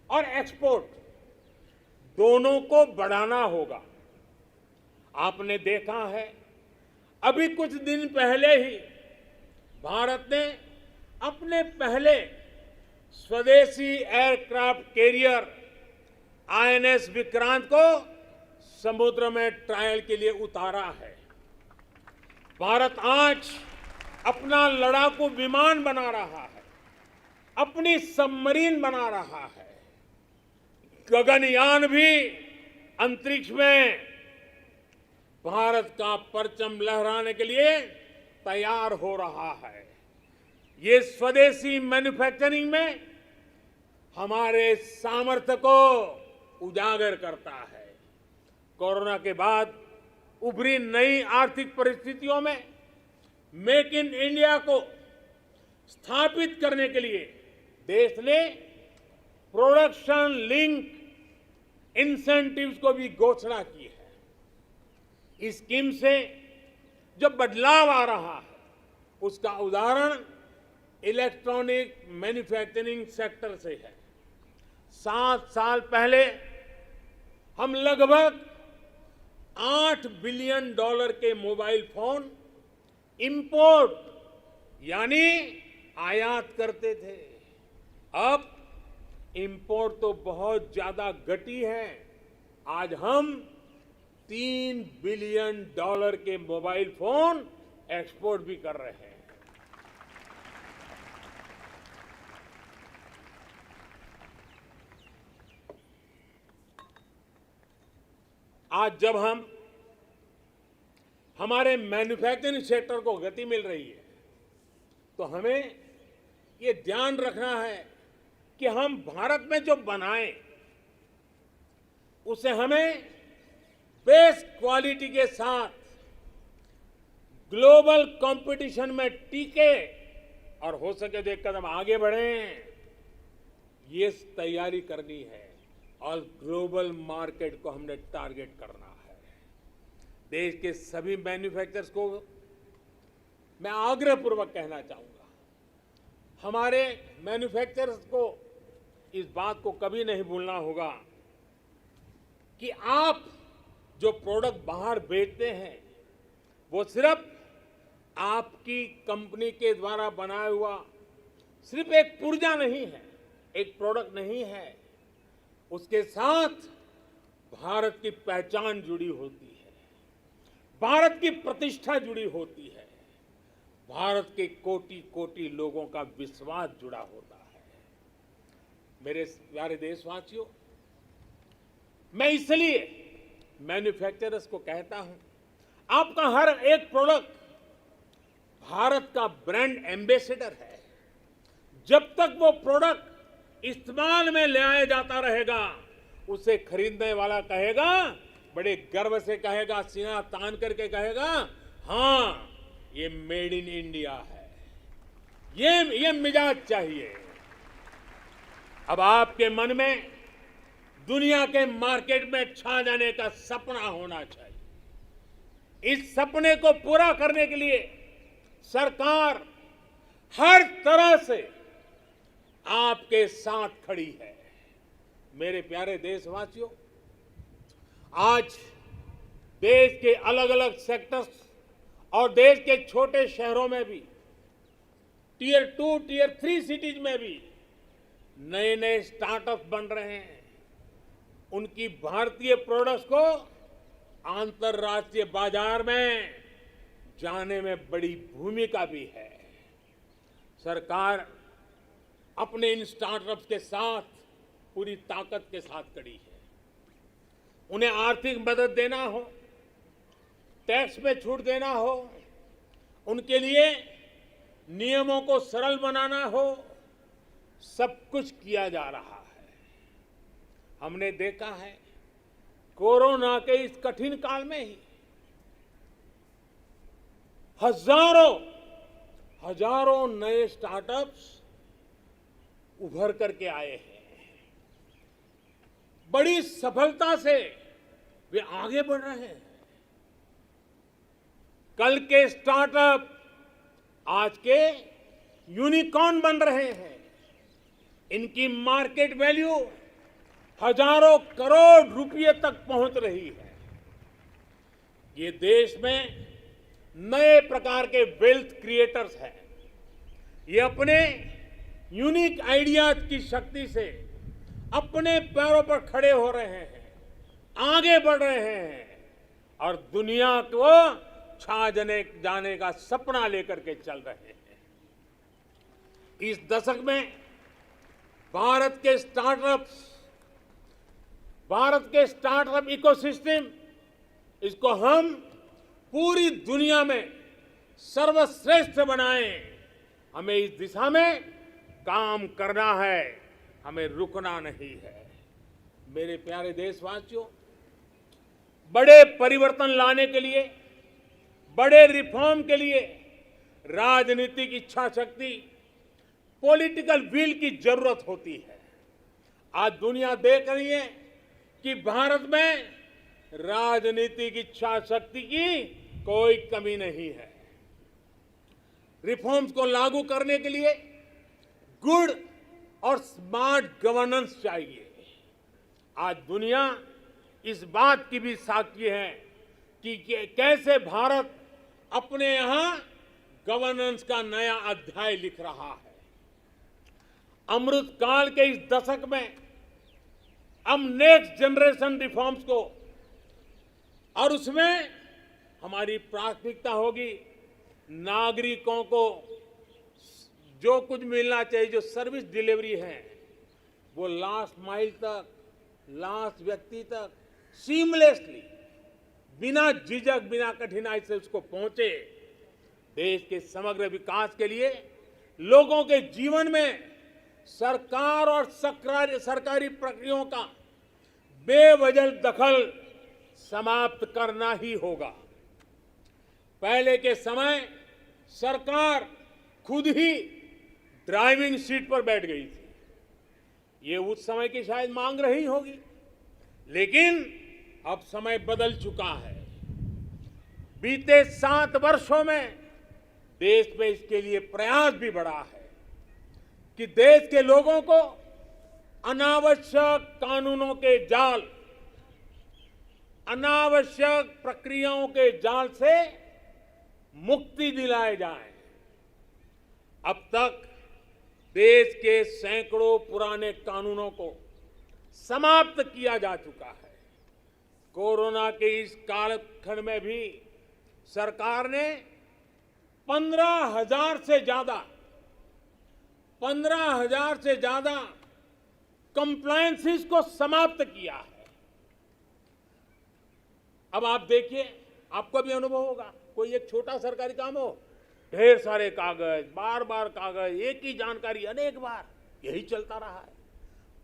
और एक्सपोर्ट दोनों को बढ़ाना होगा। आपने देखा है, अभी कुछ दिन पहले ही भारत ने अपने पहले स्वदेशी एयरक्राफ्ट कैरियर आईएनएस विक्रांत को समुद्र में ट्रायल के लिए उतारा है। भारत आज अपना लड़ाकू विमान बना रहा है, अपनी सबमरीन बना रहा है। गगनयान भी अंतरिक्ष में भारत का परचम लहराने के लिए तैयार हो रहा है। ये स्वदेशी मैन्युफैक्चरिंग में हमारे सामर्थ्य को उजागर करता है। कोरोना के बाद उभरी नई आर्थिक परिस्थितियों में मेक इन इंडिया को स्थापित करने के लिए देश ने प्रोडक्शन लिंक इंसेंटिव्स को भी घोषणा की है। इस स्कीम से जो बदलाव आ रहा है उसका उदाहरण इलेक्ट्रॉनिक मैन्युफैक्चरिंग सेक्टर से है। 7 साल पहले हम लगभग $8 बिलियन के मोबाइल फोन इंपोर्ट यानी आयात करते थे। अब इंपोर्ट तो बहुत ज्यादा घटी है। आज हम $3 बिलियन के मोबाइल फोन एक्सपोर्ट भी कर रहे हैं। आज जब हम हमारे मैन्युफैक्चरिंग सेक्टर को गति मिल रही है तो हमें ये ध्यान रखना है कि हम भारत में जो बनाएं उसे हमें बेस्ट क्वालिटी के साथ ग्लोबल कंपटीशन में टिके और हो सके तो एक कदम आगे बढ़ें, ये तैयारी करनी है और ग्लोबल मार्केट को हमने टारगेट करना है। देश के सभी मैन्युफैक्चरर्स को मैं आग्रहपूर्वक कहना चाहूंगा, हमारे मैन्युफैक्चरर्स को इस बात को कभी नहीं भूलना होगा कि आप जो प्रोडक्ट बाहर बेचते हैं वो सिर्फ आपकी कंपनी के द्वारा बनाया हुआ सिर्फ एक पुर्जा नहीं है, एक प्रोडक्ट नहीं है। उसके साथ भारत की पहचान जुड़ी होती है, भारत की प्रतिष्ठा जुड़ी होती है, भारत के कोटि-कोटि लोगों का विश्वास जुड़ा होता है। मेरे प्यारे देशवासियों, मैं इसलिए मैन्युफैक्चरर्स को कहता हूं, आपका हर एक प्रोडक्ट भारत का ब्रांड एम्बेसडर है। जब तक वो प्रोडक्ट इस्तेमाल में ले आया जाता रहेगा उसे खरीदने वाला कहेगा, बड़े गर्व से कहेगा, सीना तान करके कहेगा, हाँ ये मेड इन इंडिया है। ये मिजाज चाहिए। अब आपके मन में दुनिया के मार्केट में छा जाने का सपना होना चाहिए। इस सपने को पूरा करने के लिए सरकार हर तरह से आपके साथ खड़ी है। मेरे प्यारे देशवासियों, आज देश के अलग अलग सेक्टर्स और देश के छोटे शहरों में भी, टियर 2, टियर 3 सिटीज में भी नए नए स्टार्टअप बन रहे हैं। उनकी भारतीय प्रोडक्ट्स को अंतर्राष्ट्रीय बाजार में जाने में बड़ी भूमिका भी है। सरकार अपने इन स्टार्टअप्स के साथ पूरी ताकत के साथ खड़ी है। उन्हें आर्थिक मदद देना हो, टैक्स में छूट देना हो, उनके लिए नियमों को सरल बनाना हो, सब कुछ किया जा रहा है। हमने देखा है कोरोना के इस कठिन काल में ही हजारों नए स्टार्टअप्स उभर करके आए हैं। बड़ी सफलता से वे आगे बढ़ रहे हैं। कल के स्टार्टअप आज के यूनिकॉर्न बन रहे हैं। इनकी मार्केट वैल्यू हजारों करोड़ रुपए तक पहुंच रही है। ये देश में नए प्रकार के वेल्थ क्रिएटर्स हैं। ये अपने यूनिक आइडियाज की शक्ति से अपने पैरों पर खड़े हो रहे हैं, आगे बढ़ रहे हैं और दुनिया को छा जाने का सपना लेकर के चल रहे हैं। इस दशक में भारत के स्टार्टअप इकोसिस्टम, इसको हम पूरी दुनिया में सर्वश्रेष्ठ बनाएं। हमें इस दिशा में काम करना है, हमें रुकना नहीं है। मेरे प्यारे देशवासियों, बड़े परिवर्तन लाने के लिए, बड़े रिफॉर्म के लिए राजनीतिक इच्छा शक्ति, पॉलिटिकल विल की जरूरत होती है। आज दुनिया देख रही है कि भारत में राजनीतिक इच्छा शक्ति की कोई कमी नहीं है। रिफॉर्म्स को लागू करने के लिए गुड और स्मार्ट गवर्नेंस चाहिए। आज दुनिया इस बात की भी साक्षी है कि कैसे भारत अपने यहां गवर्नेंस का नया अध्याय लिख रहा है। अमृत काल के इस दशक में हम नेक्स्ट जनरेशन रिफॉर्म्स को, और उसमें हमारी प्राथमिकता होगी नागरिकों को जो कुछ मिलना चाहिए, जो सर्विस डिलीवरी है, वो लास्ट माइल तक, लास्ट व्यक्ति तक सीमलेसली, बिना झिझक, बिना कठिनाई से उसको पहुंचे। देश के समग्र विकास के लिए लोगों के जीवन में सरकार और सरकारी प्रक्रियाओं का बेवजह दखल समाप्त करना ही होगा। पहले के समय सरकार खुद ही ड्राइविंग सीट पर बैठ गई थी। ये उस समय की शायद मांग रही होगी, लेकिन अब समय बदल चुका है। बीते 7 वर्षों में देश में इसके लिए प्रयास भी बढ़ा है कि देश के लोगों को अनावश्यक कानूनों के जाल, अनावश्यक प्रक्रियाओं के जाल से मुक्ति दिलाए जाए। अब तक देश के सैकड़ों पुराने कानूनों को समाप्त किया जा चुका है। कोरोना के इस कालखंड में भी सरकार ने 15,000 से ज्यादा कंप्लायंसेस को समाप्त किया है। अब आप देखिए, आपको भी अनुभव होगा, कोई एक छोटा सरकारी काम हो, ढेर सारे कागज, बार बार कागज, एक ही जानकारी अनेक बार, यही चलता रहा है।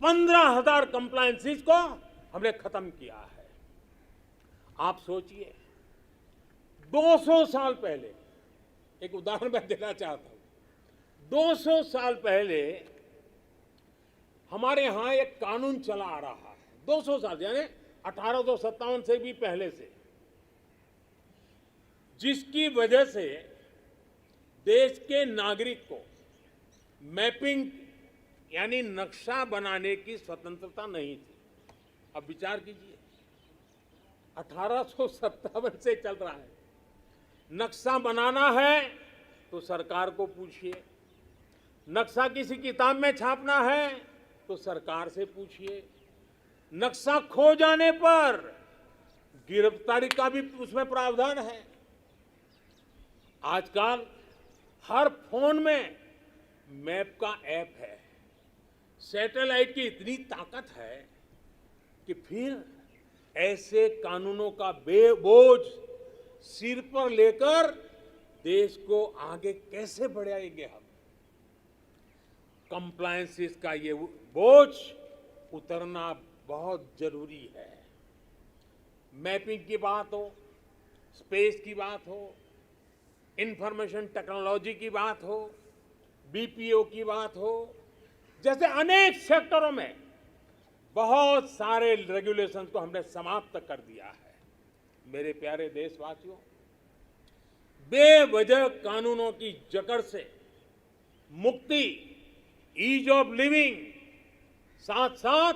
15,000 कंप्लायंसेस को हमने खत्म किया है। आप सोचिए, 200 साल पहले, एक उदाहरण मैं देना चाहता हूं। 200 साल पहले हमारे यहां एक कानून चला आ रहा है, 200 साल यानी 1857 से भी पहले से, जिसकी वजह से देश के नागरिक को मैपिंग यानी नक्शा बनाने की स्वतंत्रता नहीं थी। अब विचार कीजिए, 1857 से चल रहा है। नक्शा बनाना है तो सरकार को पूछिए, नक्शा किसी किताब में छापना है तो सरकार से पूछिए, नक्शा खो जाने पर गिरफ्तारी का भी उसमें प्रावधान है। आजकल हर फोन में मैप का ऐप है। सैटेलाइट की इतनी ताकत है कि फिर ऐसे कानूनों का बोझ सिर पर लेकर देश को आगे कैसे बढ़ाएंगे हम। कंप्लायंसेस का ये बोझ उतरना बहुत जरूरी है। मैपिंग की बात हो, स्पेस की बात हो, इंफॉर्मेशन टेक्नोलॉजी की बात हो, बीपीओ की बात हो, जैसे अनेक सेक्टरों में बहुत सारे रेगुलेशंस को हमने समाप्त कर दिया है। मेरे प्यारे देशवासियों, बेवजह कानूनों की जकड़ से मुक्ति, ईज ऑफ लिविंग, साथ साथ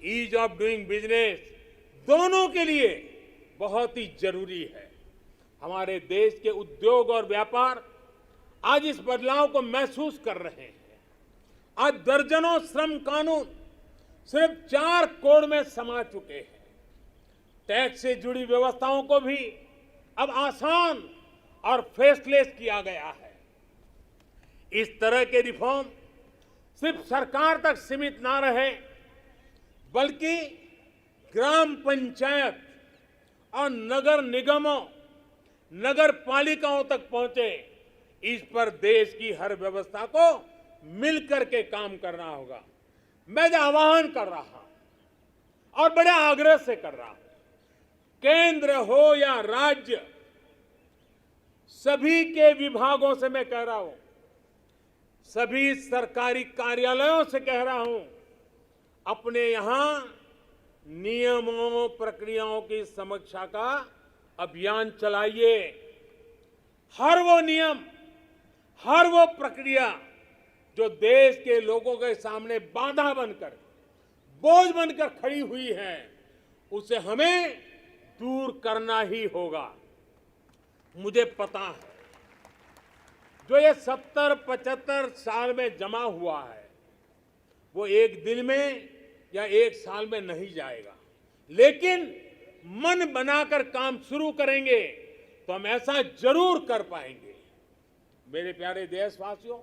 ईज ऑफ डूइंग बिजनेस, दोनों के लिए बहुत ही जरूरी है। हमारे देश के उद्योग और व्यापार आज इस बदलाव को महसूस कर रहे हैं। आज दर्जनों श्रम कानून सिर्फ 4 कोड में समा चुके हैं। टैक्स से जुड़ी व्यवस्थाओं को भी अब आसान और फेसलेस किया गया है। इस तरह के रिफॉर्म सिर्फ सरकार तक सीमित ना रहे, बल्कि ग्राम पंचायत और नगर निगमों, नगर पालिकाओं तक पहुंचे। इस पर देश की हर व्यवस्था को मिलकर के काम करना होगा। मैं जो आह्वान कर रहा हूं और बड़े आग्रह से कर रहा हूं, केंद्र हो या राज्य, सभी के विभागों से मैं कह रहा हूं, सभी सरकारी कार्यालयों से कह रहा हूं, अपने यहां नियमों प्रक्रियाओं की समीक्षा का अभियान चलाइए। हर वो नियम, हर वो प्रक्रिया जो देश के लोगों के सामने बाधा बनकर, बोझ बनकर खड़ी हुई है, उसे हमें दूर करना ही होगा। मुझे पता है, जो ये 70-75 साल में जमा हुआ है, वो एक दिन में या एक साल में नहीं जाएगा। लेकिन मन बनाकर काम शुरू करेंगे तो हम ऐसा जरूर कर पाएंगे। मेरे प्यारे देशवासियों,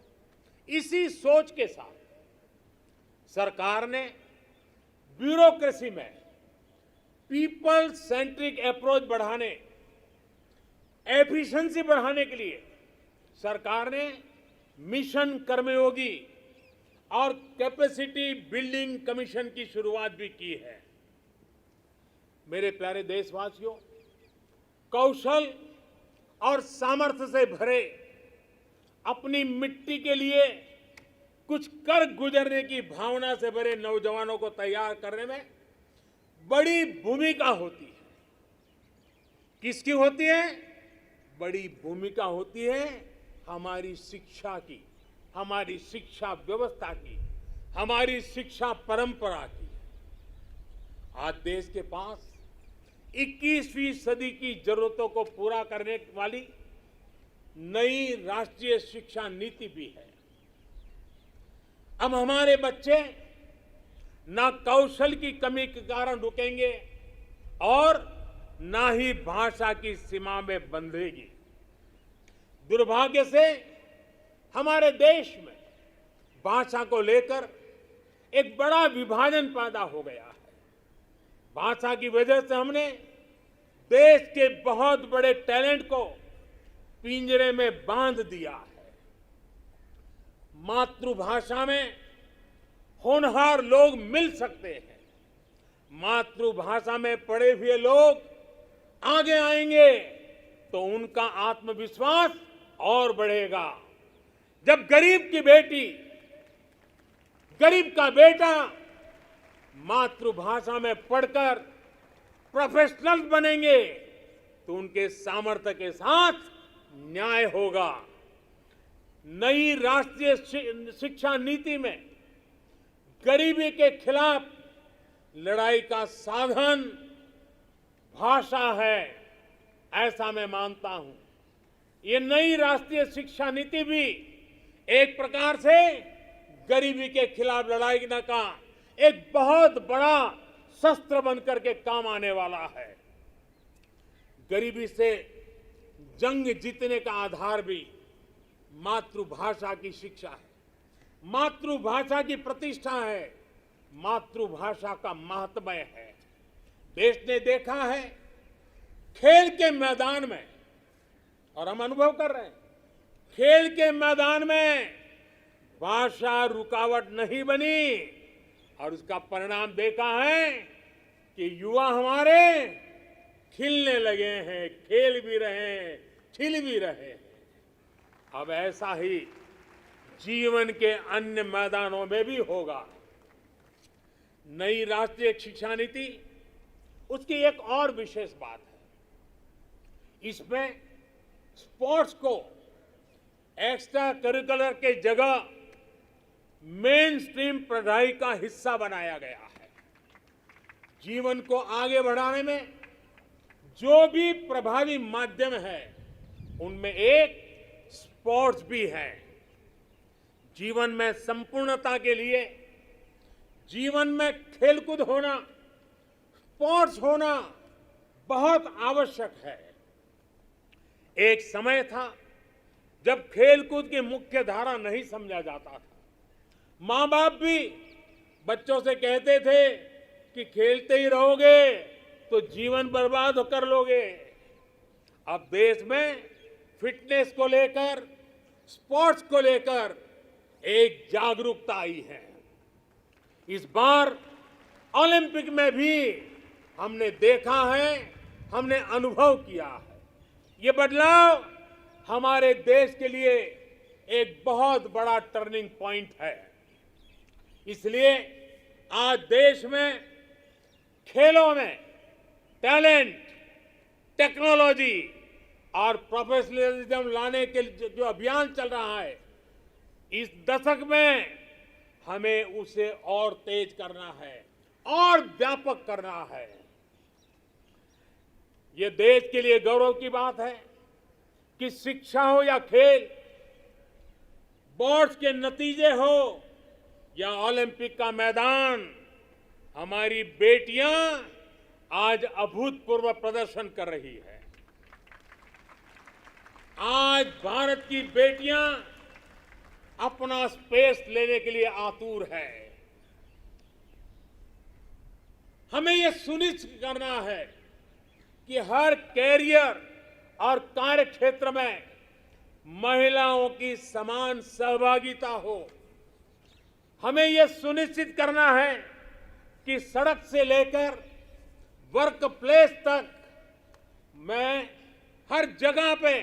इसी सोच के साथ सरकार ने ब्यूरोक्रेसी में पीपल सेंट्रिक अप्रोच बढ़ाने, एफिशिएंसी बढ़ाने के लिए सरकार ने मिशन कर्मयोगी और कैपेसिटी बिल्डिंग कमीशन की शुरुआत भी की है। मेरे प्यारे देशवासियों, कौशल और सामर्थ्य से भरे, अपनी मिट्टी के लिए कुछ कर गुजरने की भावना से भरे नौजवानों को तैयार करने में बड़ी भूमिका होती है। किसकी होती है? बड़ी भूमिका होती है हमारी शिक्षा की, हमारी शिक्षा व्यवस्था की, हमारी शिक्षा परंपरा की। आज देश के पास 21वीं सदी की जरूरतों को पूरा करने वाली नई राष्ट्रीय शिक्षा नीति भी है। अब हमारे बच्चे ना कौशल की कमी के कारण रुकेंगे और ना ही भाषा की सीमा में बंधेगी। दुर्भाग्य से हमारे देश में भाषा को लेकर एक बड़ा विभाजन पैदा हो गया है। भाषा की वजह से हमने देश के बहुत बड़े टैलेंट को पिंजरे में बांध दिया है। मातृभाषा में होनहार लोग मिल सकते हैं, मातृभाषा में पढ़े हुए लोग आगे आएंगे तो उनका आत्मविश्वास और बढ़ेगा। जब गरीब की बेटी, गरीब का बेटा मातृभाषा में पढ़कर प्रोफेशनल बनेंगे तो उनके सामर्थ्य के साथ न्याय होगा। नई राष्ट्रीय शिक्षा नीति में गरीबी के खिलाफ लड़ाई का साधन भाषा है, ऐसा मैं मानता हूं। ये नई राष्ट्रीय शिक्षा नीति भी एक प्रकार से गरीबी के खिलाफ लड़ाई का एक बहुत बड़ा शस्त्र बनकर के काम आने वाला है। गरीबी से जंग जीतने का आधार भी मातृभाषा की शिक्षा है, मातृभाषा की प्रतिष्ठा है, मातृभाषा का महात्म्य है। देश ने देखा है खेल के मैदान में, और हम अनुभव कर रहे हैं, खेल के मैदान में भाषा रुकावट नहीं बनी और उसका परिणाम देखा है कि युवा हमारे खिलने लगे हैं, खेल भी रहे हैं, खिल भी रहे हैं। अब ऐसा ही जीवन के अन्य मैदानों में भी होगा। नई राष्ट्रीय शिक्षा नीति, उसकी एक और विशेष बात है, इसमें स्पोर्ट्स को एक्स्ट्रा करिकुलर के जगह मेन स्ट्रीम पढ़ाई का हिस्सा बनाया गया है। जीवन को आगे बढ़ाने में जो भी प्रभावी माध्यम है उनमें एक स्पोर्ट्स भी है। जीवन में संपूर्णता के लिए जीवन में खेलकूद होना, स्पोर्ट्स होना बहुत आवश्यक है। एक समय था जब खेलकूद की मुख्य धारा नहीं समझा जाता था। माँ बाप भी बच्चों से कहते थे कि खेलते ही रहोगे तो जीवन बर्बाद कर लोगे। अब देश में फिटनेस को लेकर, स्पोर्ट्स को लेकर एक जागरूकता आई है। इस बार ओलंपिक में भी हमने देखा है, हमने अनुभव किया है। ये बदलाव हमारे देश के लिए एक बहुत बड़ा टर्निंग पॉइंट है। इसलिए आज देश में खेलों में टैलेंट, टेक्नोलॉजी और प्रोफेशनलिज्म लाने के जो अभियान चल रहा है, इस दशक में हमें उसे और तेज करना है और व्यापक करना है। ये देश के लिए गौरव की बात है कि शिक्षा हो या खेल, बोर्ड्स के नतीजे हो या ओलंपिक का मैदान, हमारी बेटियां आज अभूतपूर्व प्रदर्शन कर रही है। आज भारत की बेटियां अपना स्पेस लेने के लिए आतुर है। हमें यह सुनिश्चित करना है कि हर कैरियर और कार्य क्षेत्र में महिलाओं की समान सहभागिता हो। हमें यह सुनिश्चित करना है कि सड़क से लेकर वर्क प्लेस तक में हर जगह पे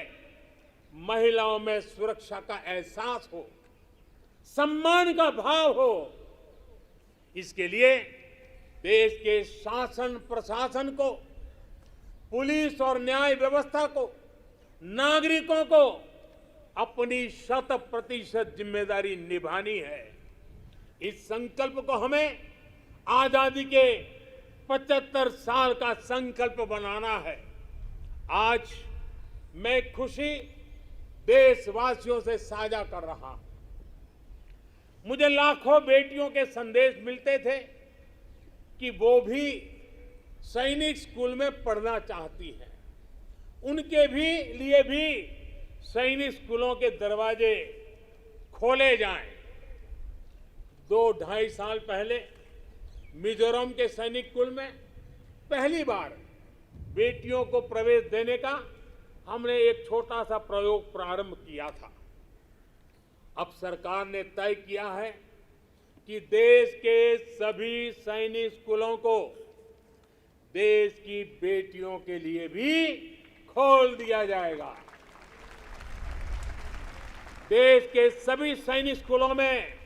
महिलाओं में सुरक्षा का एहसास हो, सम्मान का भाव हो। इसके लिए देश के शासन प्रशासन को, पुलिस और न्याय व्यवस्था को, नागरिकों को अपनी 100% जिम्मेदारी निभानी है। इस संकल्प को हमें आजादी के 75 साल का संकल्प बनाना है। आज मैं खुशी देशवासियों से साझा कर रहा हूं। मुझे लाखों बेटियों के संदेश मिलते थे कि वो भी सैनिक स्कूल में पढ़ना चाहती हैं। उनके लिए भी सैनिक स्कूलों के दरवाजे खोले जाएं। 2-2.5 साल पहले मिजोरम के सैनिक स्कूल में पहली बार बेटियों को प्रवेश देने का हमने एक छोटा सा प्रयोग प्रारंभ किया था। अब सरकार ने तय किया है कि देश के सभी सैनिक स्कूलों को देश की बेटियों के लिए भी खोल दिया जाएगा। देश के सभी सैनिक स्कूलों में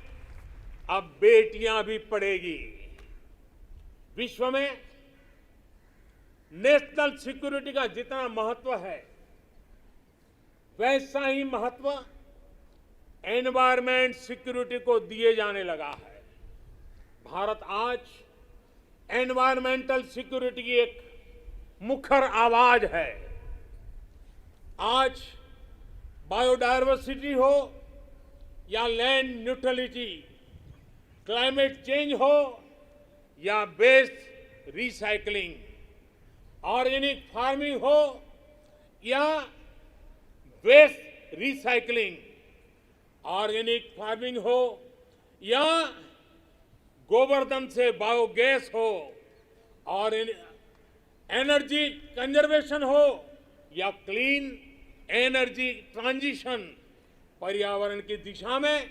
अब बेटियां भी पढ़ेगी। विश्व में नेशनल सिक्योरिटी का जितना महत्व है, वैसा ही महत्व एनवायरमेंट सिक्योरिटी को दिए जाने लगा है। भारत आज एनवायरमेंटल सिक्योरिटी की एक मुखर आवाज है। आज बायोडायवर्सिटी हो या लैंड न्यूट्रलिटी, क्लाइमेट चेंज हो या वेस्ट रिसाइकलिंग, ऑर्गेनिक फार्मिंग हो या वेस्ट रिसाइकलिंग, ऑर्गेनिक फार्मिंग हो या गोवर्धन से बायोगैस हो और एनर्जी कंजर्वेशन हो या क्लीन एनर्जी ट्रांजिशन, पर्यावरण की दिशा में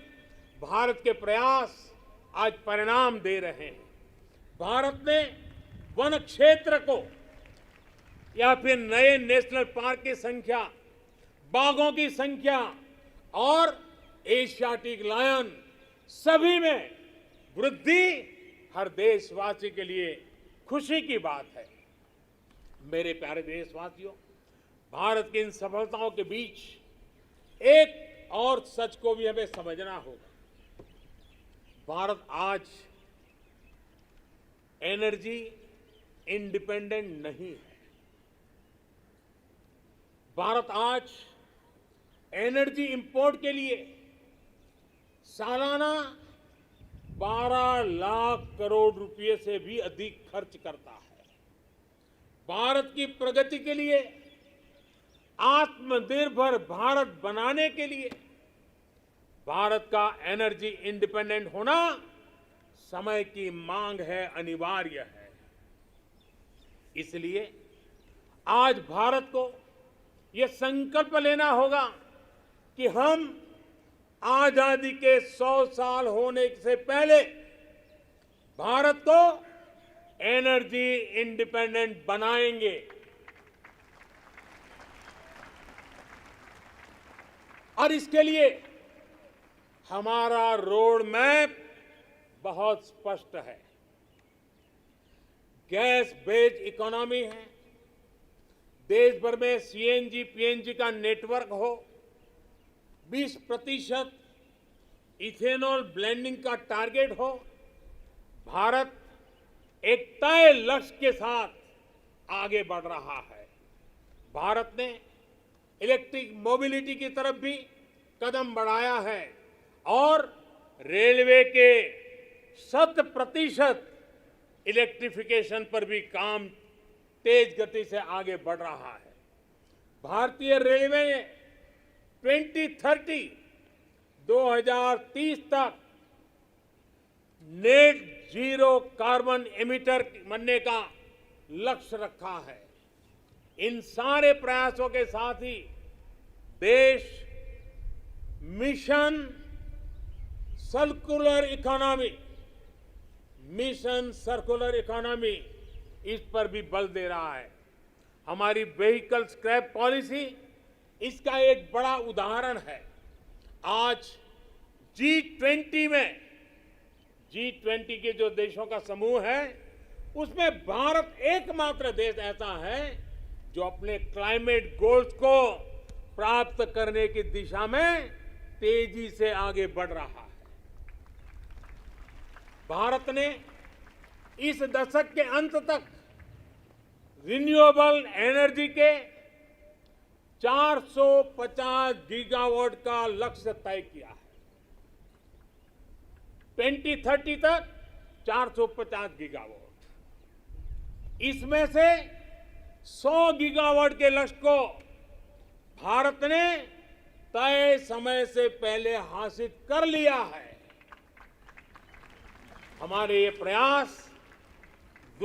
भारत के प्रयास आज परिणाम दे रहे हैं। भारत ने वन क्षेत्र को या फिर नए नेशनल पार्क की संख्या, बाघों की संख्या और एशियाटिक लायन सभी में वृद्धि हर देशवासी के लिए खुशी की बात है। मेरे प्यारे देशवासियों, भारत की इन सफलताओं के बीच एक और सच को भी हमें समझना होगा। भारत आज एनर्जी इंडिपेंडेंट नहीं है। भारत आज एनर्जी इंपोर्ट के लिए सालाना 12 लाख करोड़ रुपए से भी अधिक खर्च करता है। भारत की प्रगति के लिए, आत्मनिर्भर भारत बनाने के लिए भारत का एनर्जी इंडिपेंडेंट होना समय की मांग है, अनिवार्य है। इसलिए आज भारत को यह संकल्प लेना होगा कि हम आजादी के 100 साल होने से पहले भारत को एनर्जी इंडिपेंडेंट बनाएंगे। और इसके लिए हमारा रोड मैप बहुत स्पष्ट है। गैस बेस्ड इकोनॉमी है, देश भर में सीएनजी पीएनजी का नेटवर्क हो, 20% इथेनॉल ब्लेंडिंग का टारगेट हो। भारत एक तय लक्ष्य के साथ आगे बढ़ रहा है। भारत ने इलेक्ट्रिक मोबिलिटी की तरफ भी कदम बढ़ाया है और रेलवे के 100% इलेक्ट्रिफिकेशन पर भी काम तेज गति से आगे बढ़ रहा है। भारतीय रेलवे ने 2030 तक नेट जीरो कार्बन एमिटर बनने का लक्ष्य रखा है। इन सारे प्रयासों के साथ ही देश मिशन सर्कुलर इकोनॉमी इस पर भी बल दे रहा है। हमारी व्हीकल स्क्रैप पॉलिसी इसका एक बड़ा उदाहरण है। आज G20 के जो देशों का समूह है, उसमें भारत एकमात्र देश ऐसा है जो अपने क्लाइमेट गोल्स को प्राप्त करने की दिशा में तेजी से आगे बढ़ रहा है। भारत ने इस दशक के अंत तक रिन्यूएबल एनर्जी के 450 गीगावाट का लक्ष्य तय किया है। 2030 तक 450 गीगावाट। इसमें से 100 गीगावाट के लक्ष्य को भारत ने तय समय से पहले हासिल कर लिया है। हमारे ये प्रयास